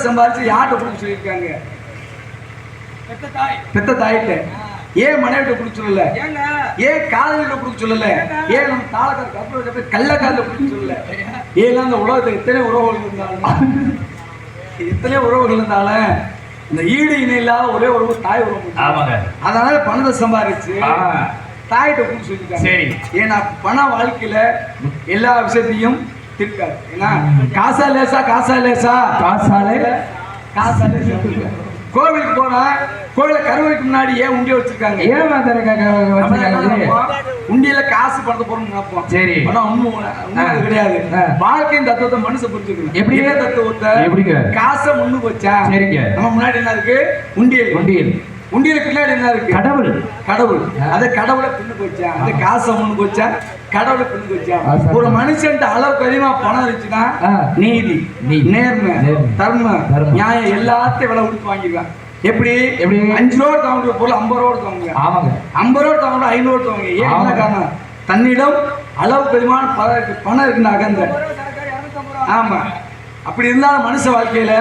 சம்பாதிச்சு யார்கிட்ட கொடுக்க சொல்லியிருக்காங்க? பெத்த தாயிட்ட. ஏன் மனைவிட்ட கொடுக்க சொல்லல? ஏன் காதலிட்ட கொடுக்க சொல்லல? ஏன் நம்ம தாளக்கார கள்ளக்காரில் கொடுக்க சொல்லல? ஏன் அந்த உலகத்துல எத்தனை உறவுகள் இருந்தாலும் இந்த ஈடு இணை இல்லாத ஒரே உறவு தாய் உறவு. அதனால பணத்தை சம்பாதிச்சு தாயிட்ட கொடுக்க சொல்லியிருக்காங்க. சரி, ஏன்னா பண வாழ்க்கையில எல்லா விஷயத்தையும் இருக்காது. ஏன்னா காசா லேசா கோவிலுக்கு போனா கோவில கருவறைக்கு முன்னாடி ஏன் உண்டிய வச்சிருக்காங்க? உண்டியில காசு பணத்தை போறோம்னு நினைப்போம். சரி, ஆனா உண்மை கிடையாது. வாழ்க்கையின் தத்துவத்தை மனுஷன் புரிஞ்சுக்கணும். எப்படியே தத்துவத்தை காசை முன்னுக்கு வச்சா சரிங்க. நம்ம முன்னாடி என்ன இருக்கு? உண்டியல். உண்டியலுக்கு பின்னாடி என்ன இருக்கு? கடவுள். அதை கடவுளை பின்னுக்கு வச்சா, அந்த காசை முன்னுக்கு வச்சா, கடவுளை பின்னுக்கு வச்சா. ஒரு மனுஷன் அளவுக்கு அதிகமா பணம் இருந்துச்சுன்னா நீதி, நேர்மை, தர்மம், நியாயம் எல்லாத்தையும் விலை கொடுத்து வாங்கிடுவான். எப்படி 5 ரூபா தவங்க பொருள் 50 ரூபா தவங்க. ஆமாங்க, 50 ரூபா தவங்க 500 தவங்க. ஏன் என்ன காரணம்? தன்னிடம் அளவுக்கு அதிகமான பணம் இருக்குன்னு அகந்த. ஆமா, அப்படி இருந்தாலும் மனுஷ வாழ்க்கையில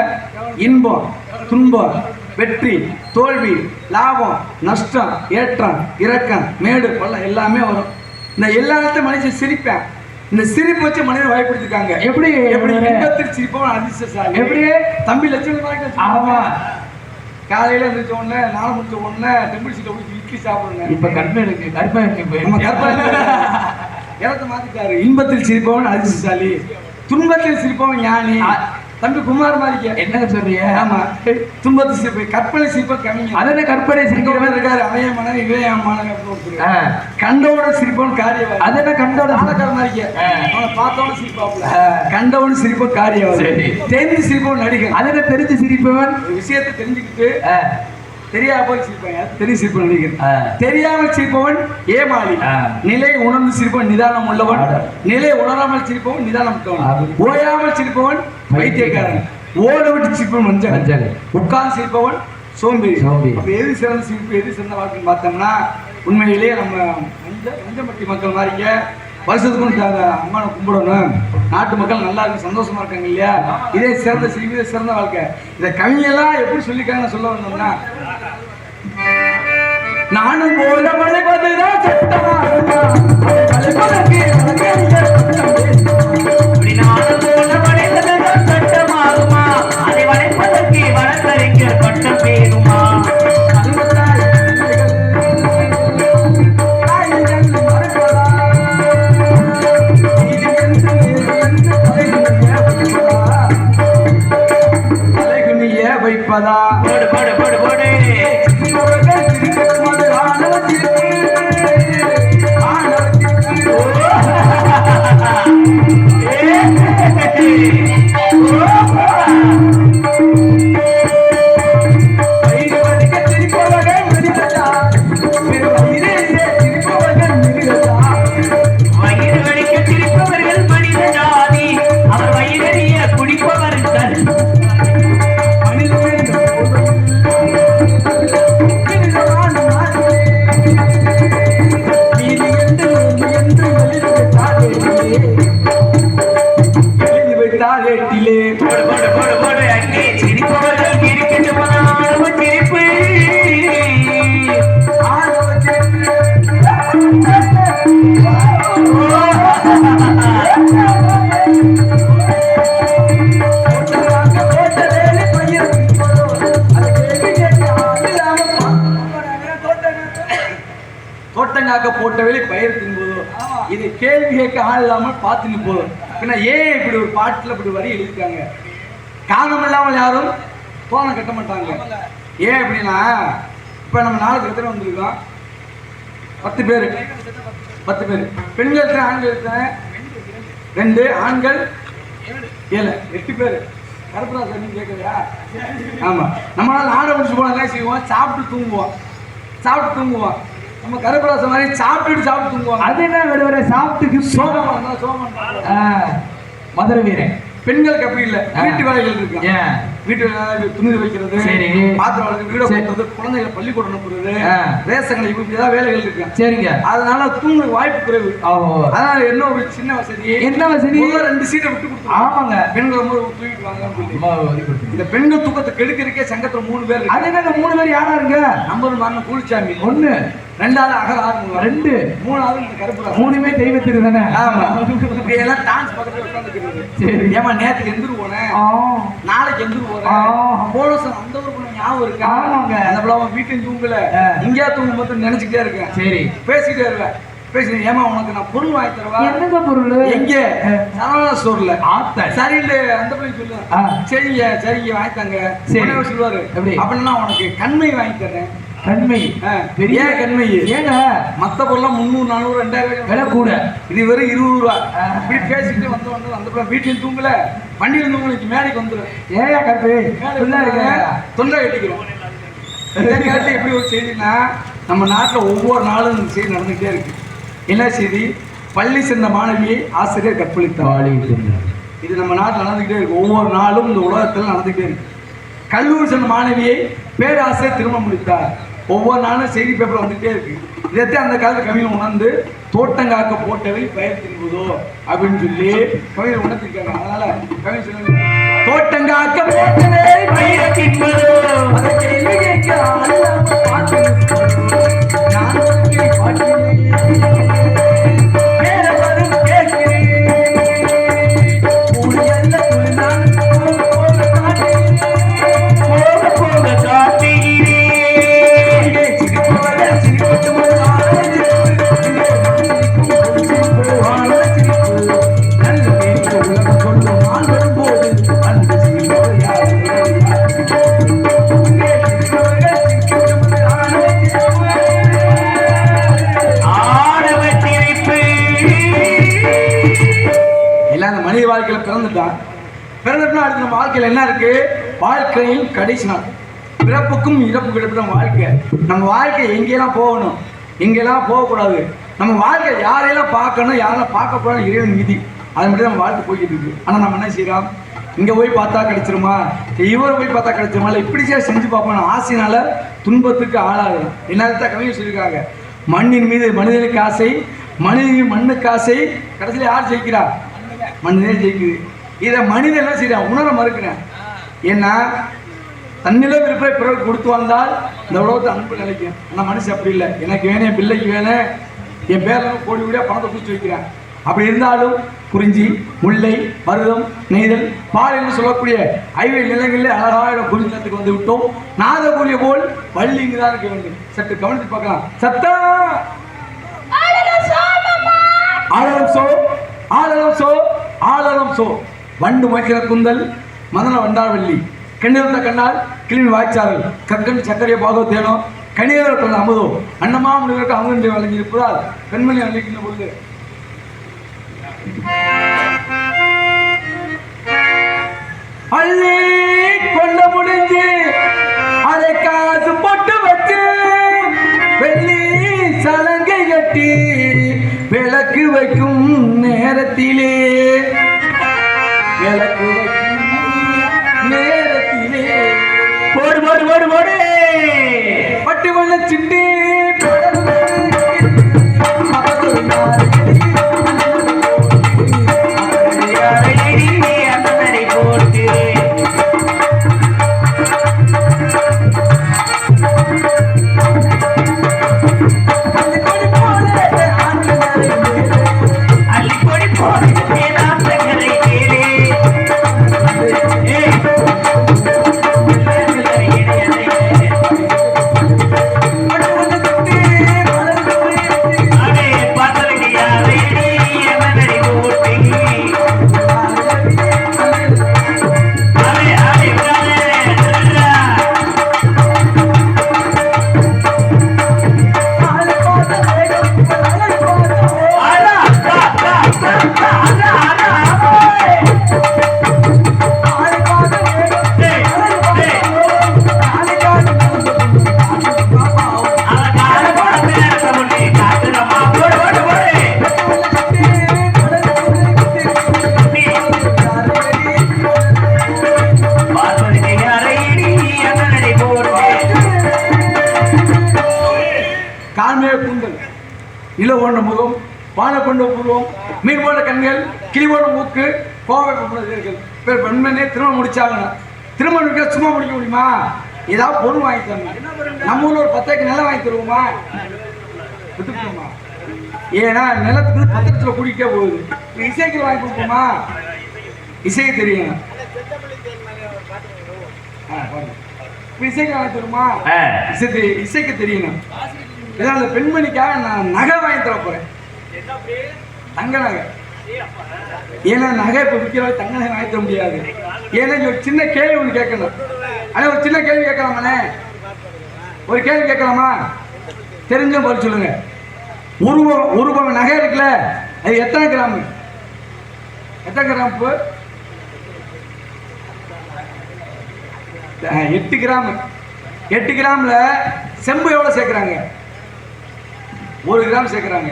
இன்பம், துன்பம், வெற்றி, தோல்வி, லாபம், நஷ்டம், ஏற்றம், இறக்கம், மேடு, பள்ளம் எல்லாமே வரும். இந்த எல்லாத்தையும் மனுஷன் சிரிப்பேன். இந்த சிரிப்பு வச்சு மனிதன் வாய்ப்படுத்திருக்காங்க. எப்படி இன்பத்தில் சிரிப்பவன் அதிர்ஷ்டசாலி. எப்படி தம்பி லட்சம். ஆமா, காலையில இருந்துச்ச உடனே நாளை முடிச்ச உடனே டெம்பிள் சீட்டை பிடிச்சி இட்லி சாப்பிடுங்க. இப்ப இடத்த மாத்திட்டாரு. இன்பத்தில் சிரிப்பவன் அதிர்ஷ்டசாலி, துன்பத்தில் சிரிப்பவன் ஞானி. தம்பி குமார் மாதிரிக்க என்ன சொல்றீங்க? ஆமா, துன்பத்தை சிரிப்பு, கற்பனை சிரிப்ப கம்மிங்க. அதே கற்பனை சிரிக்கிறவன் இருக்காரு. அவையமான இவையமான கண்டவோட சிரிப்பவன் காரியவாதி. அதே கண்டோட ஆளக்கார மாதிரிக்க அவனை பார்த்தவன சிரிப்பாப்புல. கண்டவன் சிரிப்ப காரியவாதி. தெரிஞ்சு சிரிப்பவன் நடிகர். அதே தெரிஞ்சு சிரிப்பவன் விஷயத்தை தெரிஞ்சுக்கிட்டு தெரியாமல் சிரிப்பவன் தெரிய சிரிப்பவன் நடிகர். தெரியாமல் சிரிப்பவன் ஏமாளி. நிலை உணர்ந்து சிரிப்பவன் நிதானம் உள்ளவன். நிலை உணராமல் சிரிப்பவன் நிதானம் உள்ளவன். ஓயாமல் சிரிப்பவன் வைத்தியக்காரன். ஓட விட்டு சிரிப்பவன் வஞ்சகன். உட்கார்ந்து சிரிப்பவன் சோம்பேறி. அப்ப எது சிறந்த சிரிப்பு, எது சிறந்த வாழ்க்கைன்னு பார்த்தோம்னா உண்மையிலேயே நம்ம மஞ்சமட்டி மக்கள் மாதிரிங்க வருஷத்துக்கு அம்மானை கும்பிடணும். நாட்டு மக்கள் நல்லா இருக்கு, சந்தோஷமா இருக்காங்க இல்லையா? இதே சிறந்த சிரிப்பு, இதே சிறந்த வாழ்க்கை. இதை கவிஞெல்லாம் எப்படி சொல்லியிருக்காங்கன்னு சொல்ல வந்தோம்னா, நானும் போல மலைப்பதுதான் சட்டமாகுமா, அதை வளைப்பதற்கு வழக்கறிஞர் பட்டம் பேருமா? வைப்பதா போடு போடு போடு போடு போட்ட வேலை பயிர் தின்போதோ இதை கேள்வி கேட்க ஆள் இல்லாமல் பார்த்து போதும். ஏன்னா ஏன் இப்படி ஒரு பாட்டில் இப்படி வரி எழுதியிருக்காங்க? காரணம் இல்லாமல் யாரும் தோணை கட்ட மாட்டாங்க. ஏன் அப்படின்னா இப்போ நம்ம நாளுக்கு எத்தனை வந்திருக்கோம்? 10 பேர். 10 பேர். பெண்கள் எத்தனை, ஆண்கள் எத்தனை? 2, ஆண்கள் 7, 8 பேர். கருப்பராசன் நீங்க கேட்கலையா? ஆமா, நம்மளால நாடை முடிச்சு போனா என்ன செய்வோம்? சாப்பிட்டு தூங்குவோம். நம்ம கருப்பராச மாதிரி சாப்பிட்டு தூங்குவோம். அது என்ன விடுவரை சாப்பிட்டு சோகம் மதுரை வீரன். பெண்களுக்கு அப்படி இல்லை, வீட்டு வேலைகள் இருக்கு. வீட்டு துணி வைக்கிறது, சரி. பாத்திரம் வளர்க்க, வீட போடுறது, குழந்தைகளை பள்ளிக்கூடம் அனுப்புறது, ரேஷன் கடை, இப்படி ஏதாவது வேலைகள் இருக்கு. சரிங்க. அதனால தூங்க வாய்ப்பு குறைவு. அதனால என்ன ஒரு சின்ன வசதி, என்ன வசதி? 2 சீட்டை விட்டு கொடுத்து. ஆமாங்க, பெண்கள் ரொம்ப தூக்கிட்டு வாங்க. இந்த பெண்கள் தூக்கத்தை கெடுக்கிறதுக்கே சங்கத்துல 3 பேர். அது என்ன 3 பேர் யாரா இருங்க? நம்பர் மாறின கூலிச்சாமி 1, 2வது அகல் 2, 3வது இந்த கருப்பு 3மே தெய்வத்திற்கு தானே. ஆமா. இப்படி எல்லாம் டான்ஸ் பக்கத்துல உட்கார்ந்துக்கிறது. சரி. ஏமா நேத்துக்கு எந்திரு போனேன், நாளைக்கு எந்திரு போறேன், போனஸ் அந்த ஒரு பொண்ணு ஞாபகம் இருக்கா? ஆமாங்க. அந்த பிள்ளை வீட்லயும் தூங்கல, இங்கேயா தூங்கும் போது நினைச்சுக்கிட்டே இருக்கேன். சரி. பேசிக்கிட்டே இருவேன். பேசுறேன், ஏமா உனக்கு நான் பொருள் வாங்கி தரவா? என்னங்க பொருள்? எங்க? சரவணா ஸ்டோர்ல. சரி இல்ல அந்த பிள்ளை சொல்லுவேன். சரிங்க சரிங்க வாங்கி தாங்க. சரி சொல்லுவாரு. அப்படின்னா உனக்கு கண்மை வாங்கி தரேன். கண்மை? பெரிய கண்மை. ஏங்க மத்த பொருள்லாம் 300 400 2000 விலை கூட, இது வெறும் 20 ரூபா. இப்படி பேசிட்டு வந்து அந்த பிள்ளை வீட்லயும் தூங்கல, வண்டியில தூங்கல, மேடைக்கு வந்துடும். ஏயா கருப்பு தொண்டை கட்டிக்கிறோம். எப்படி ஒரு செய்தினா, நம்ம நாட்டில் ஒவ்வொரு நாளும் இந்த செய்தி நடந்துகிட்டே இருக்கு. என்ன செய்தி? பள்ளி சென்ற மாணவியை ஆசிரியர் கற்பழித்தார். இது நம்ம நாட்டில் நடந்துகிட்டே இருக்கு. ஒவ்வொரு நாளும் இந்த உலகத்தில் நடந்துகிட்டே இருக்கு. கல்லூரி சென்ற மாணவியை பேராசிரியர் திருமணம் முடித்தார். ஒவ்வொரு நாளும் செய்தி பேப்பர் வந்துகிட்டே இருக்கு. இதைத்தான் அந்த காலத்தில் கவிஞர் உணர்ந்து தோட்டங்காக்க போட்டவை பயிர் தின்பதோ அப்படின்னு சொல்லி கவிஞர் உணர்த்திருக்காங்க. அதனால கவிஞர் சொல்லுங்க, தோட்டங்காக்க போட்டவை பயிர் தின்பதோ மனித வாழ்க்கையில பிறந்துட்டான். பிறந்துட்டா அடுத்து நம்ம வாழ்க்கையில என்ன இருக்கு? வாழ்க்கையில் கடைசி நாள், பிறப்புக்கும் இறப்புக்கும் இடைப்பட்ட வாழ்க்கை. நம்ம வாழ்க்கை எங்கெல்லாம் போகணும், எங்கெல்லாம் போகக்கூடாது, நம்ம வாழ்க்கை யாரையெல்லாம் பார்க்கணும், யாரெல்லாம் பார்க்கக்கூடாது, இறைவன் விதி. அது மட்டும் நம்ம வாழ்க்கை போய்கிட்டு இருக்கு. ஆனா நம்ம என்ன செய்யறோம்? இங்க போய் பார்த்தா கிடைச்சிருமா, இவரை போய் பார்த்தா கிடைச்சிருமா, இல்லை இப்படி செஞ்சு பார்ப்போம். ஆசையினால துன்பத்துக்கு ஆளாகிறோம். என்னதான் கவிஞர் சொல்லியிருக்காங்க, மண்ணின் மீது மனிதனுக்கு ஆசை, மனிதனின் மண்ணுக்கு ஆசை, கடைசியில் யார் ஜெயிக்கிறா? மனிதனே ஜெயிக்குது. இதை மனிதன் என்ன செய்யறான்? உணர மறுக்கிறேன். ஏன்னா தன்னில விருப்ப பிறகு கொடுத்து வந்தால் இந்த உலகத்தை அன்பு நினைக்கும். ஆனால் மனுஷன் அப்படி இல்லை. எனக்கு வேணும், என் பிள்ளைக்கு வேணும், என் பேர கோடி கோடியாக பணத்தை குடிச்சு வைக்கிறேன். அப்படி இருந்தாலும் குறிஞ்சி, முல்லை, மருதம், நெய்தல், பால் என்று சொல்லக்கூடிய 5 நிலங்களில் அழகாக குறிஞ்சி நிலத்துக்கு வந்து விட்டோம். நாதகூலிய போல் வள்ளிங்கு தான் இருக்க வேண்டும். சற்று கவனித்து பார்க்கலாம். சத்தம் ஆளலம் சோ, ஆளலம் சோ, ஆளலம் சோ. வண்டு மயக்கிற குந்தல் மதன வண்டாவல்லி, கண்ணிருந்த கண்ணால் கிளின் வாய்ச்சாரல், கற்கண்டு சக்கரைய பாகோ தேனோ, கணிதர் கொண்ட அமுதோ, அன்னமா முனிவருக்கு அமுதன்றை வழங்கி இருப்பதால் பெண்மணி அழைக்கின்ற பொழுது அள்ளி கொண்ட முடிஞ்சு அதை காசு போட்டு வச்சு வெள்ளி சலங்கை கட்டி விளக்கு வைக்கும் நேரத்திலே, விளக்கு வைக்கும் நேரத்திலே போடு போடு போடு போடு பட்டு வண்ண சிண்டி ஆண்மைய கூந்தல், நில ஓண்ட முகம், வாழை கொண்ட பூர்வம், மீன் போல கண்கள், கிளி போல மூக்கு, கோவை போன்றவர்கள். இப்போ பெண்மனே திருமணம் முடிச்சாங்க. திருமணம் முடிக்க சும்மா முடிக்க முடியுமா? ஏதாவது பொருள் வாங்கி தரணும். நம்ம ஊர்ல ஒரு 10 ஏக்கர் நிலம் வாங்கி தருவோமா? விட்டுப்போமா? ஏன்னா நிலத்துக்கு பத்திரத்தில் கூட்டிகிட்டே போகுது. இசைக்கு வாங்கி கொடுப்போமா? இசைக்கு தெரியும். இசைக்கு வாங்கி தருமா? இசைக்கு தெரியணும். இதான் அந்த பெண்மணிக்காக நான் நகை வாங்கி தர போறேன். தங்க நகை. ஏன்னா நகை இப்போ விற்கிறவங்க தங்க நகை வாங்கி தர முடியாது. ஏன்னா ஒரு சின்ன கேள்வி ஒன்று கேட்கணும். ஆனால் ஒரு சின்ன கேள்வி கேட்கலாமாண்ணே? ஒரு கேள்வி கேட்கலாமா? தெரிஞ்ச பதில் சொல்லுங்க. ஒரு பவன் நகை இருக்குல்ல, அது எத்தனை கிராம்? எத்தனை கிராம்? 8 கிராம். 8 கிராம்ல செம்பு எவ்வளவு சேர்க்கிறாங்க? 1 கிராம் சேர்க்கிறாங்க.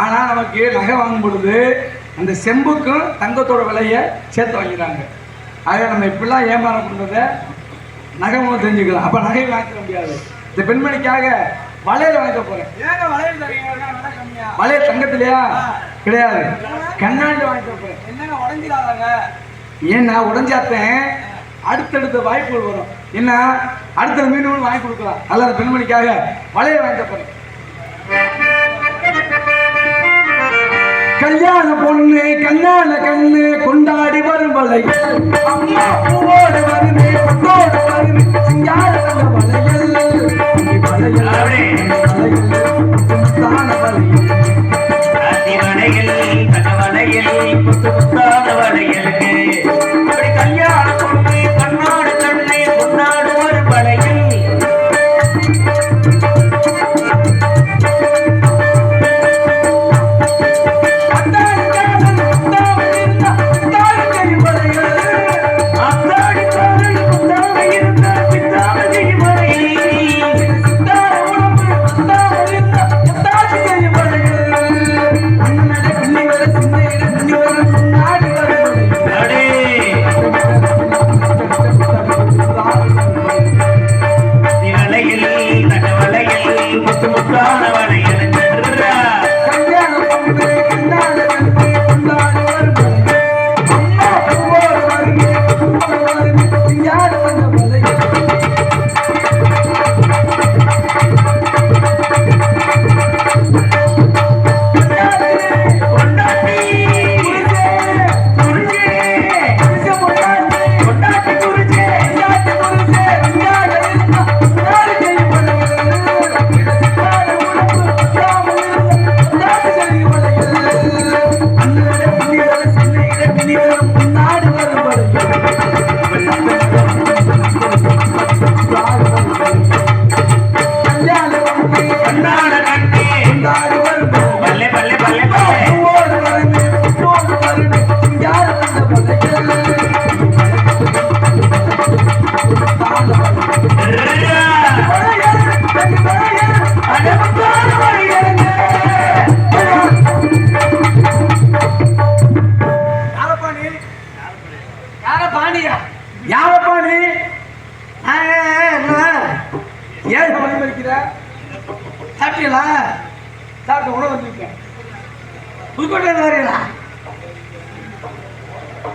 ஆனா நமக்கு நகை வாங்கும் பொழுது அந்த செம்புக்கும் தங்கத்தோட விலையை சேர்த்து வாங்கிறாங்க. ஆக நம்ம இப்படிலாம் ஏமாறப்படுறத நகை மூலம் தெரிஞ்சுக்கலாம். அப்ப நகை வாங்கிக்க முடியாது. இந்த பெண்மணிக்காக வளையல் வாங்கிக்க போறேன். வளையல் தங்கத்திலையா? கிடையாது, கண்ணாடி வாங்கிக்க போறேன். என்னங்க உடஞ்சிடாதாங்க? ஏன்னா உடஞ்சாத்தேன் அடுத்தடுத்த வாய்ப்புகள் வரும். என்ன அடுத்த மீண்டும் வாங்கி கொடுக்கலாம். அல்ல பெண்மணிக்காக வளையல் வாங்கிக்க போறேன். கல்யாண பொண்ணு கண்ணான கண்ணு கொண்டாடி வரும் வளையல், அம்மா பூவோடு வருமே பொட்டோடு வருமே சிங்கார தங்க வளையல், கல்யாண பொண்ணு கண்ணாடு கண்ணை கொண்டாடு வரும் வளையல். சாப்பிட்டீங்களா? சாப்பிட்ட உணவு வந்துருக்கேன். புதுக்கோட்டை வரீங்களா?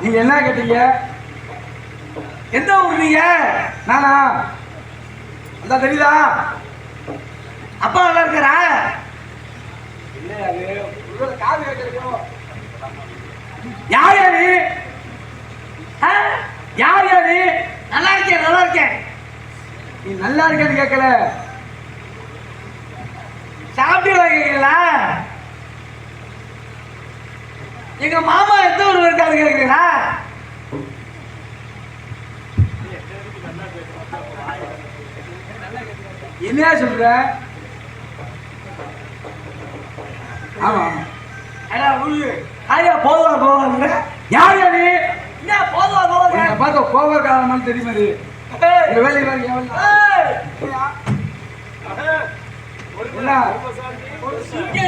நீங்க என்ன கேட்டீங்க? எந்த ஊர் நீங்க? நானா? அதான் தெரியுதா? அப்பா நல்லா இருக்கிறா? இல்லையா? காது கேட்கிறோம். யார் யாரு? யார் யாரு? நல்லா இருக்கேன், நல்லா இருக்கேன். நீ நல்லா இருக்கேன்னு கேட்கல, சாப்பிட்டீங்களா கேட்கல. எங்க மாமா எந்த ஊர் இருக்காரு கேட்கிறீங்களா? என்ன சொல்ற? ஆமா ஐயா போதுவா போவாங்க. யார் யாரு? என்ன போதுவா போவாங்க? பார்த்தா கோவக்காரன் தெரியுமா? வேலை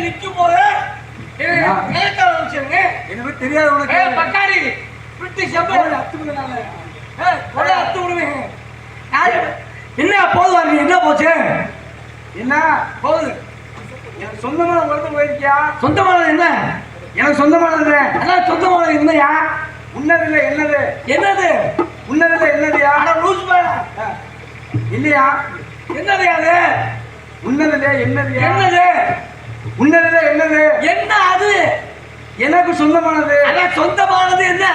நிற்கும் போது எனக்கு தெரியாது. உனக்கு பக்காரி அத்து விடுவேன். என்ன போதுவா? நீ என்ன போச்சு? என்ன போகுது? சொந்தமான உலகத்துல போயிருக்கியா? சொந்தமானது என்ன? எனக்கு சொந்தமானது அதான் சொந்தமானது என்னையா? உன்னதில்லை என்னது? என்னது உன்னதில்லை என்னதுயா? இல்லையா? என்னது அது? உன்னதில்லை என்னது? என்னது உன்னதில்லை என்னது? என்ன அது? எனக்கு சொந்தமானது. அதான் சொந்தமானது என்ன?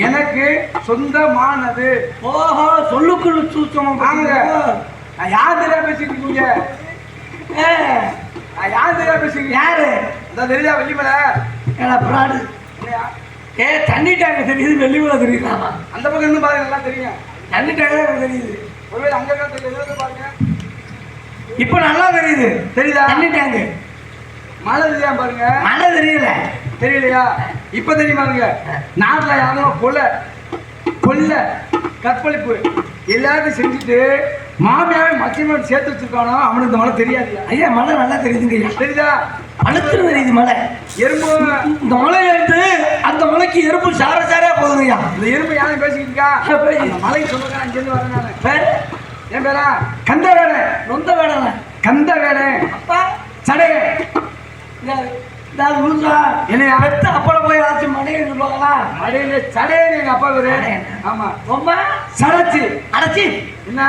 எனக்கு சொந்தமானது. ஓஹோ, சொல்லுக்குள்ள சூச்சம். நான் யார் தெரியா பேசிட்டு இருக்கீங்க? நான் யார் தெரியா பேசுறீங்க? யாரு? அதான் தெரியா வெள்ளிமலை பிராடு. தண்ணி டேங்க் தெரியுது, வெள்ளிமலை தெரியுதா? அந்த பக்கம் இருந்து பாருங்க, நல்லா தெரியும். தண்ணி டேங்க் தெரியுது, ஒருவேளை அங்க தெரியுது பாருங்க. இப்ப நல்லா தெரியுது. தெரியுதா? தண்ணி டேங்க். மழை தெரியா பாருங்க. மழை தெரியல. தெரியலையா? இப்ப தெரியும் பாருங்க. நாட்டுல யாரும் கொல்ல கற்பழிப்பு எல்லாத்தையும் செஞ்சுட்டு மாமியாவே மச்சமாவை சேர்த்து வச்சிருக்கானோ அவனுக்கு இந்த மழை தெரியாது. ஐயா மழை நல்லா தெரியுதுங்க. தெரியுதா? அழுத்துன்னு தெரியுது மழை. எறும்பு இந்த மலையில இருந்து அந்த மலைக்கு எறும்பு சார சாரா போகுதுங்கய்யா. இந்த எறும்பு யாரும் பேசிக்கிட்டு இருக்கா? மலைக்கு சொல்லுங்க, அங்கிருந்து வரேன் நான். பேரு என் பேரா கந்த வேலை. நொந்த வேலை கந்த வேலை. அப்பா சடை என்னைய அடுத்து அப்பள போய் ஆச்சு மடையை சொல்லுவாங்களா? மடையில சடையன்னு எங்க அப்பா பேரு. ஆமா, ரொம்ப சடைச்சு அடைச்சி. என்ன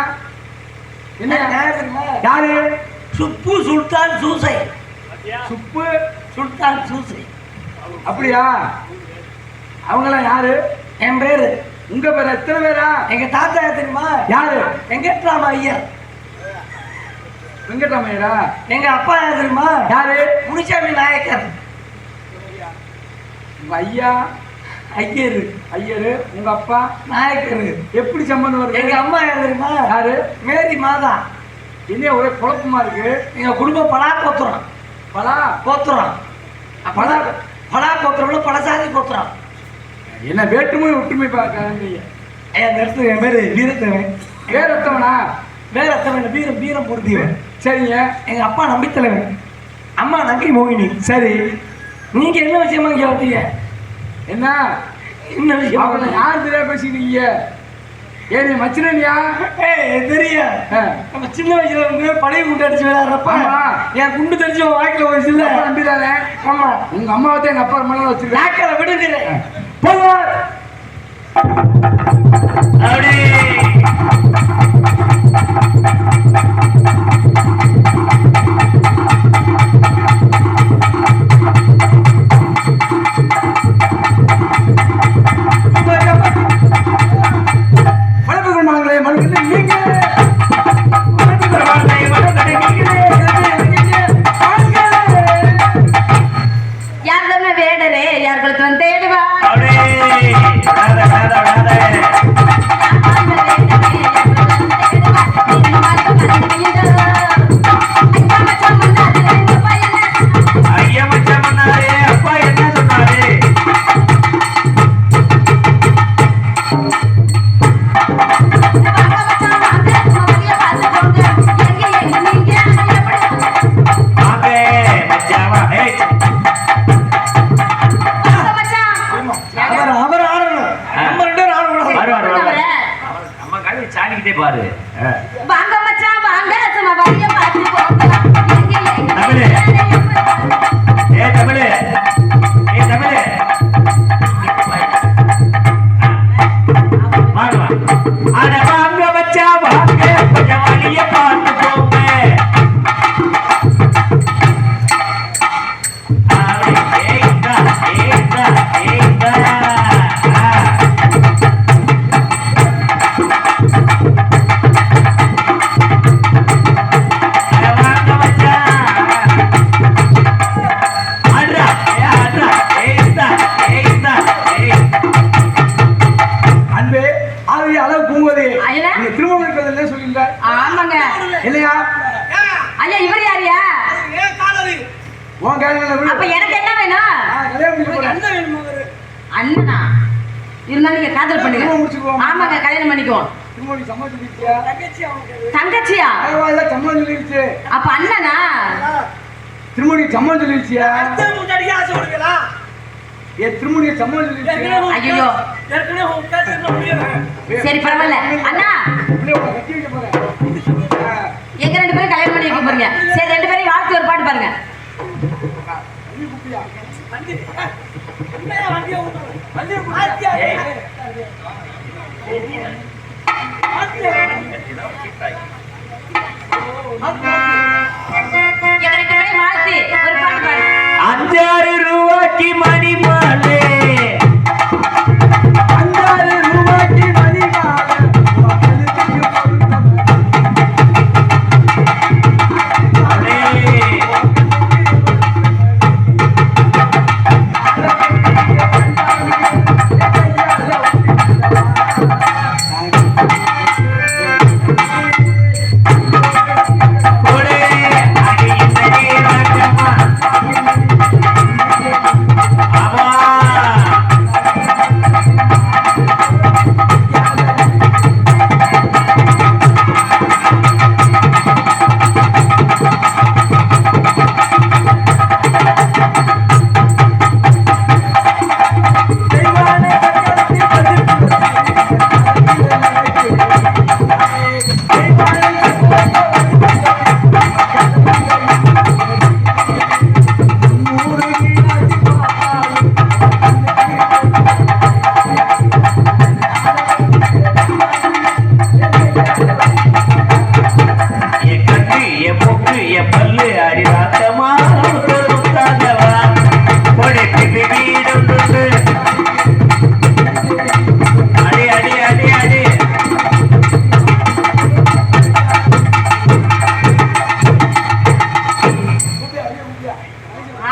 என்ன யாரு? சுப்பு சுல்தான் சூசை. சுப்பு சுல்தான் சூசை. அப்படியா? அவங்களாம் யாரு? என் பேரு. உங்க பேரு? எத்தனை பேரா? எங்க தாத்தா தெரியுமா? யாரு? வெங்கட்ராம ஐயர். வெங்கட்ராமையரா? எங்க அப்பா யார் தெரியுமா? யாரு? முனிசாமி நாயக்கர். உங்க ஐயா ஐயரு. ஐயரு. உங்க அப்பா நாயக்கர். எப்படி சம்பந்தம் வருது? எங்க அம்மா யார் தெரியுமா? யாரு? மேரி மாதா. என்ன ஒரே குழப்பமா இருக்கு? எங்க குடும்பம் பலா கோத்திரம். பலா கோத்திரம். பலா கோத்திரம்ல பலசாதி கோத்திரம். என்ன வேற்றுமை ஒற்றுமை பார்க்க? ஐயா நிறுத்து. என் பேரு வீரத்தவன். வேறத்தவனா? வேறத்தவன் வீரம் வீரம் பொருத்தியவன். சரிங்க. எங்க அப்பா நம்பித்தலைவன், அம்மா நங்கை மோகினி. சரி, நீங்க என்ன விஷயமா இங்க வந்தீங்க? என்ன என்ன விஷயம்? அவனை யார் தெரியா பேசிக்கிறீங்க? ஏன் மச்சினியா? தெரியா? நம்ம சின்ன வயசுல வந்து பழைய குண்டு அடிச்சு விளையாடுறப்ப என் குண்டு தெரிஞ்சு வாய்க்கில வயசு இல்ல நம்பிதானே? ஆமா. உங்க அம்மாவத்தை எங்க அப்பா ரொம்ப நாள் வச்சிருக்கேன். விடுங்க போவார். அப்படி பாரு. வாங்க மச்சான் வாங்க, சும்மா வரிய பாத்து போங்க. தமிழே ஏ தமிழே ஏ தமிழே வாங்க. அட வாங்க மச்சான் வாங்க, கொஞ்சம் வரிய பாத்து போங்க. இல்லையா? ஐயா இவர் யாரியா? அப்ப எனக்கு என்ன வேணும்? அண்ணனா இருந்தாலும் நீங்க காதல் பண்ணுங்க. ஆமாங்க, கல்யாணம் பண்ணிக்குவோம். தங்கச்சியா? அப்ப அண்ணனா? திருமணி சம்மன் சொல்லிருச்சியா? ஐயோ சரி பரவாயில்ல. அண்ணா எங்க ரெண்டு பேரும் கல்யாணம் பண்ணி வைக்க போறீங்க. சரி, ரெண்டு பேரும் வாழ்த்து ஒரு பாட்டு பாருங்க. வாழ்த்து ஒரு பாட்டு பாடு. 5-6 ரூபாய்க்கு மணி மாலை, 5-6 ரூபாய்க்கு மணி மாலை,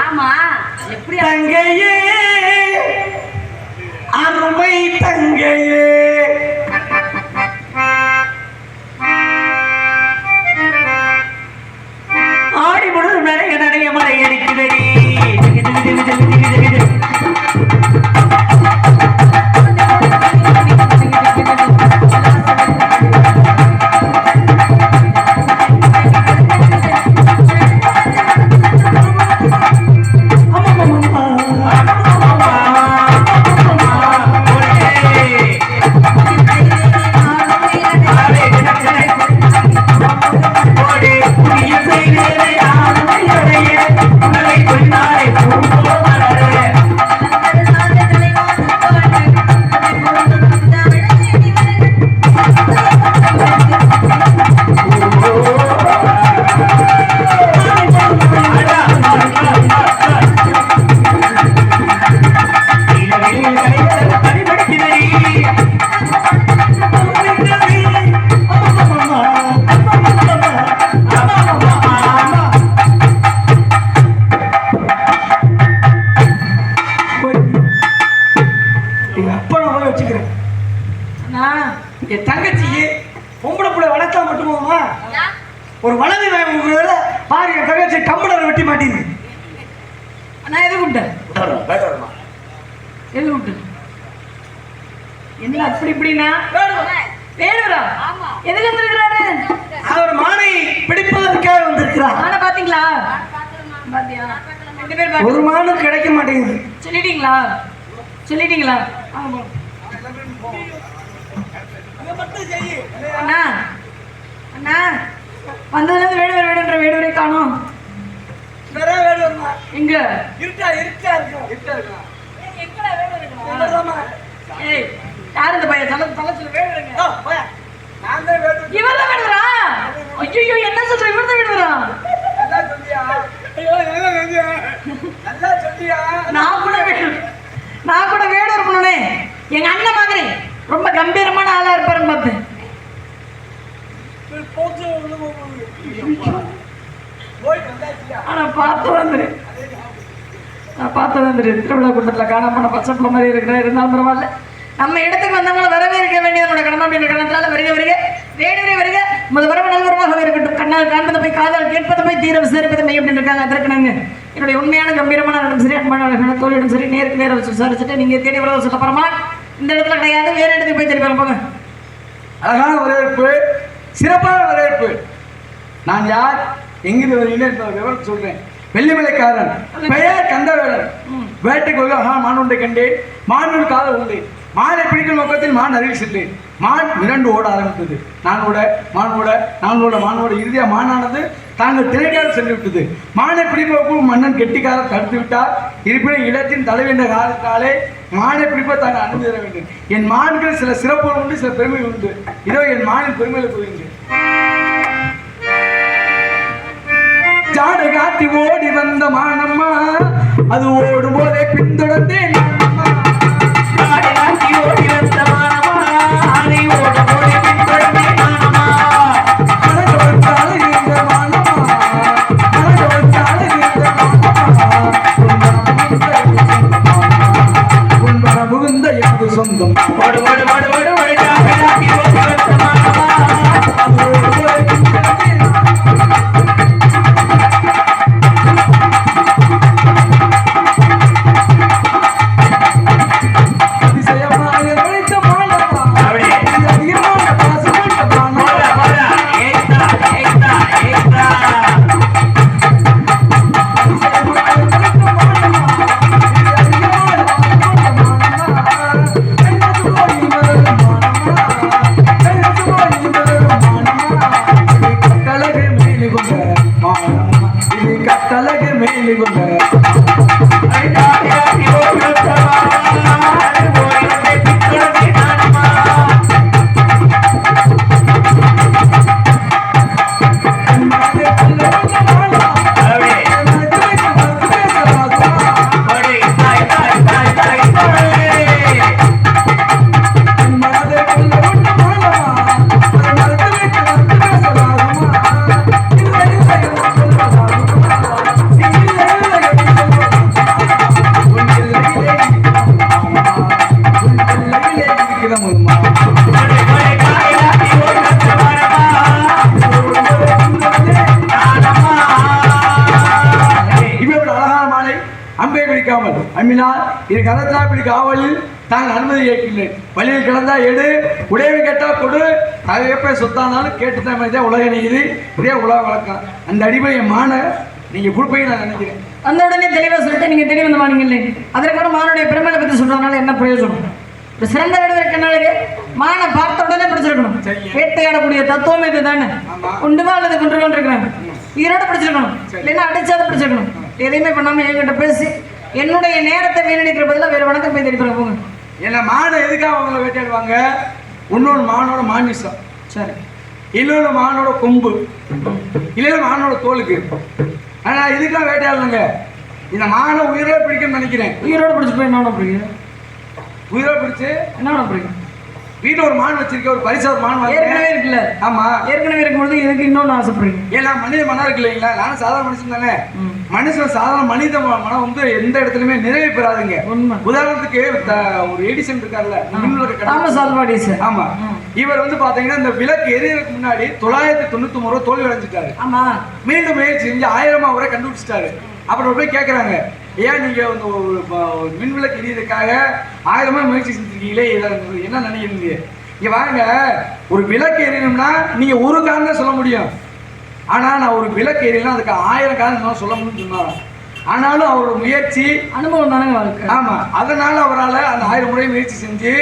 ஆமா எப்படி தங்கையே அருமை தங்கையே, ஆடி முழு நிறைய நிறைய மழை அடிக்குதடி. என் தங்கச்சி பொம்பளை பிள்ளை வளர்த்தா மட்டும் போகுமா? ஒரு வளவி பாரு, என் தங்கச்சி கம்பளரை வெட்டி மாட்டேங்குது. நான் எது விட்டேன் எது விட்டேன் என்ன அப்படி இப்படின்னா வேணுரா எதுக்கு வந்திருக்கிறாரு? அவர் மானை பிடிப்பதற்காக வந்திருக்கிறார். ஆனா பாத்தீங்களா? பாத்தியா? 2 பேர் ஒரு மானும் கிடைக்க மாட்டேங்குது. சொல்லிட்டீங்களா? சொல்லிட்டீங்களா? அண்ணா அண்ணா வந்ததுலேருந்து வேடுன்ற வேடுவரை காணோம். எங்க இருட்டா இருக்கா எங்கடா வேடு இருக்கா? ஏய் யார் இந்த பையன்? தலத்துல வேடு இருங்க. இவன் தான் வேடுவரா? ஐயோ என்ன சொல்ற? இவன் தான் வேடுவரா? நான் கூட வேடுவர் பண்ணனே. எங்க அண்ணன் மாதிரி ரொம்ப கம்பீரமான ஆளா இருப்பாருன்னு பார்த்தேன். ஆனா பார்த்து வந்துரு, நான் பார்த்து வந்துரு. திருவிழா கூட்டத்தில் காணாம பச்சை பிள்ளை மாதிரி இருக்கிறேன். இருந்தாலும் பரவாயில்ல, நம்ம இடத்துக்கு வந்தவங்களை வரவே இருக்க வேண்டியது நம்மளோட கடமை அப்படின்ற காரணத்தால வருக வருக வேடுவரை வருக முத வரவு நல்வரமாக இருக்கட்டும். கண்ணால் காண்பதை போய் காதால் கேட்பதை போய் தீர விசாரிப்பதை மையம் அப்படின்னு இருக்காங்க. அதற்கு நாங்கள் என்னுடைய உண்மையான கம்பீரமான இடம் சரி, அன்பான தோழியிடம் சரி, நேருக்கு நேரம் விசாரிச்சுட்டு நீங்கள் தேடி வர சொல்ல போறோமா? இந்த இடத்துல கிடையாது, வேற இடத்துக்கு போய் தெரிவிப்பாங்க. போங்க. அழகான வரவேற்பு, சிறப்பான வரவேற்பு. நான் யார், எங்கிருந்து வருகிறேன் விவரம் சொல்றேன். வெள்ளிமலைக்காரன், பெயர் கந்தவேலன். வேட்டைக்கு மான் ஒன்றை கண்டேன், மான் காதல் உண்டு. மானை பிடிக்கும் நோக்கத்தில் மான் அருகில் சென்றேன். மான் மிரண்டு ஓட ஆரம்பித்தது. நான் ஓட இறுதியாக மானானது தாங்கள் திரைக்காக சென்று விட்டது. மானை பிடிப்பதற்கும் மன்னன் கெட்டிக்காரர் தடுத்து விட்டார். இருப்பினும் இடத்தின் தலைவென்ற காலத்தாலே மானை பிடிப்ப தாங்கள் அனுமதி தர வேண்டும். என் மான்கள் சில சிறப்புகள் உண்டு, சில பெருமைகள் உண்டு. இதோ என் மானின் பெருமைகளை கூறுகின்றேன். ஜாட காட்டி ஓடி வந்த மானம்மா, அது ஓடும் போதே பின்தொடர்ந்தேன். புகுந்த எனது சொந்தம் அம்மினால் இது கரத்தாப்பிடி காவலில் தாங்கள் அனுமதி கேட்கிறேன். வழியில் கிடந்தா எடு, உடையவை கேட்டால் கொடு. அதை எப்போ சொத்தானாலும் கேட்டுதான் தான் உலக நீதி. இதே உலக வழக்கம். அந்த அடிப்படை மான நீங்க கொடுப்பீங்க நான் நினைக்கிறேன். அந்த உடனே தெளிவாக சொல்லிட்டு நீங்க தெளிவு வந்து வாங்கிங்களே. அதற்கப்புறம் மானுடைய பெருமையை பற்றி சொல்றதுனால என்ன பிரயோஜனம்? ஒரு சிறந்த விடுவதற்கு மானை பார்த்த உடனே படிச்சிருக்கணும். வேட்டையாடக்கூடிய தத்துவம் இது தானே. உண்டுமா அல்லது கொண்டு இருக்கிறாங்க ஈரோட படிச்சிருக்கணும். இல்லைன்னா அடிச்சாத படிச்சிருக்கணும். எதையுமே பண்ணாம என்கிட்ட பேசி என்னுடைய நேரத்தை வீணடிக்கிற பதிலாக வேறு வணக்கம் போய் தேடி போங்க. என்ன மானை எதுக்காக அவங்கள வேட்டையாடுவாங்க? இன்னொரு மானோட மாமிசம், சரி, இன்னொரு மானோட கொம்பு, இல்லைன்னா மானோட தோலுக்கு. ஆனால் இதுக்கெல்லாம் வேட்டையாடலங்க. இந்த மானை உயிரோட பிடிக்கும்னு நினைக்கிறேன். உயிரோட பிடிச்சி போய் என்ன பிடிக்கும்? உயிரோட பிடிச்சி என்ன பிடிக்கும்? வீட்டில் ஒரு மான் வச்சிருக்க, ஒரு பரிசு ஒரு மான் ஏற்கனவே இருக்குல்ல. ஆமா, ஏற்கனவே இருக்கும்போது எனக்கு இன்னொன்று ஆசைப்படுறீங்க. ஏன்னா மனித மனம் இருக்கு இல்லைங்களா? நானும் சாதாரண மனுஷன் தானே. மனுஷன் சாதாரண மனித மனம் வந்து எந்த இடத்துலயுமே நிறைவு பெறாதுங்க. உதாரணத்துக்கு ஒரு எடிசன் இருக்காருல்ல, ஆமா, இவர் வந்து பாத்தீங்கன்னா இந்த விளக்கு எரியறதுக்கு முன்னாடி 999 முறை தோல்வி அடைஞ்சிட்டாரு. ஆமா, மீண்டும் முயற்சி செஞ்சு 1000 முறை கண்டுபிடிச்சிட்டாரு. அப்புறம் போய் கேட்கறாங்க, ஏன் நீங்க ஒரு மின் விளக்கு எரியறதுக்காக 1000 முயற்சி செஞ்சிருக்கீங்களே, என்ன நினைக்கிறீங்க? இங்க வாங்க, ஒரு விளக்கு எரியணும்னா நீங்க ஒரு காரணம் தான் சொல்ல முடியும். ஆனா நான் ஒரு விளக்கு எரியலாம் அதுக்கு 1000 காரணம் சொல்ல முடியும்னு சொன்னாரா. ஆனாலும் அவரோட முயற்சி அனுபவம் தானே வாழ்க்கை. ஆமா, அதனால அவரால் அந்த 1000 முறை முயற்சி செஞ்சு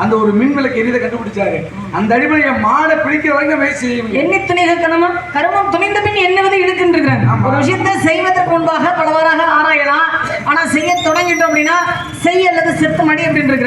அந்த ஒரு மின் விளக்கு எரியதை கண்டுபிடிச்சாரு. அந்த அடிப்படையை மானை பிடிக்கிற வரைக்கும் முயற்சி செய்யும். எண்ணி துணிகள் கணவன் கருமம் துணிந்த பின் என்னவது இழுக்குன்னு இருக்கிறாங்க. ஒரு விஷயத்தை செய்வதற்கு முன்பாக பலவாறாக ஆராயலாம். ஆனா செய்ய தொடங்கிட்டோம் அப்படின்னா செய் அல்லது செத்து மடி அப்படின்னு இருக்கிறாங்க.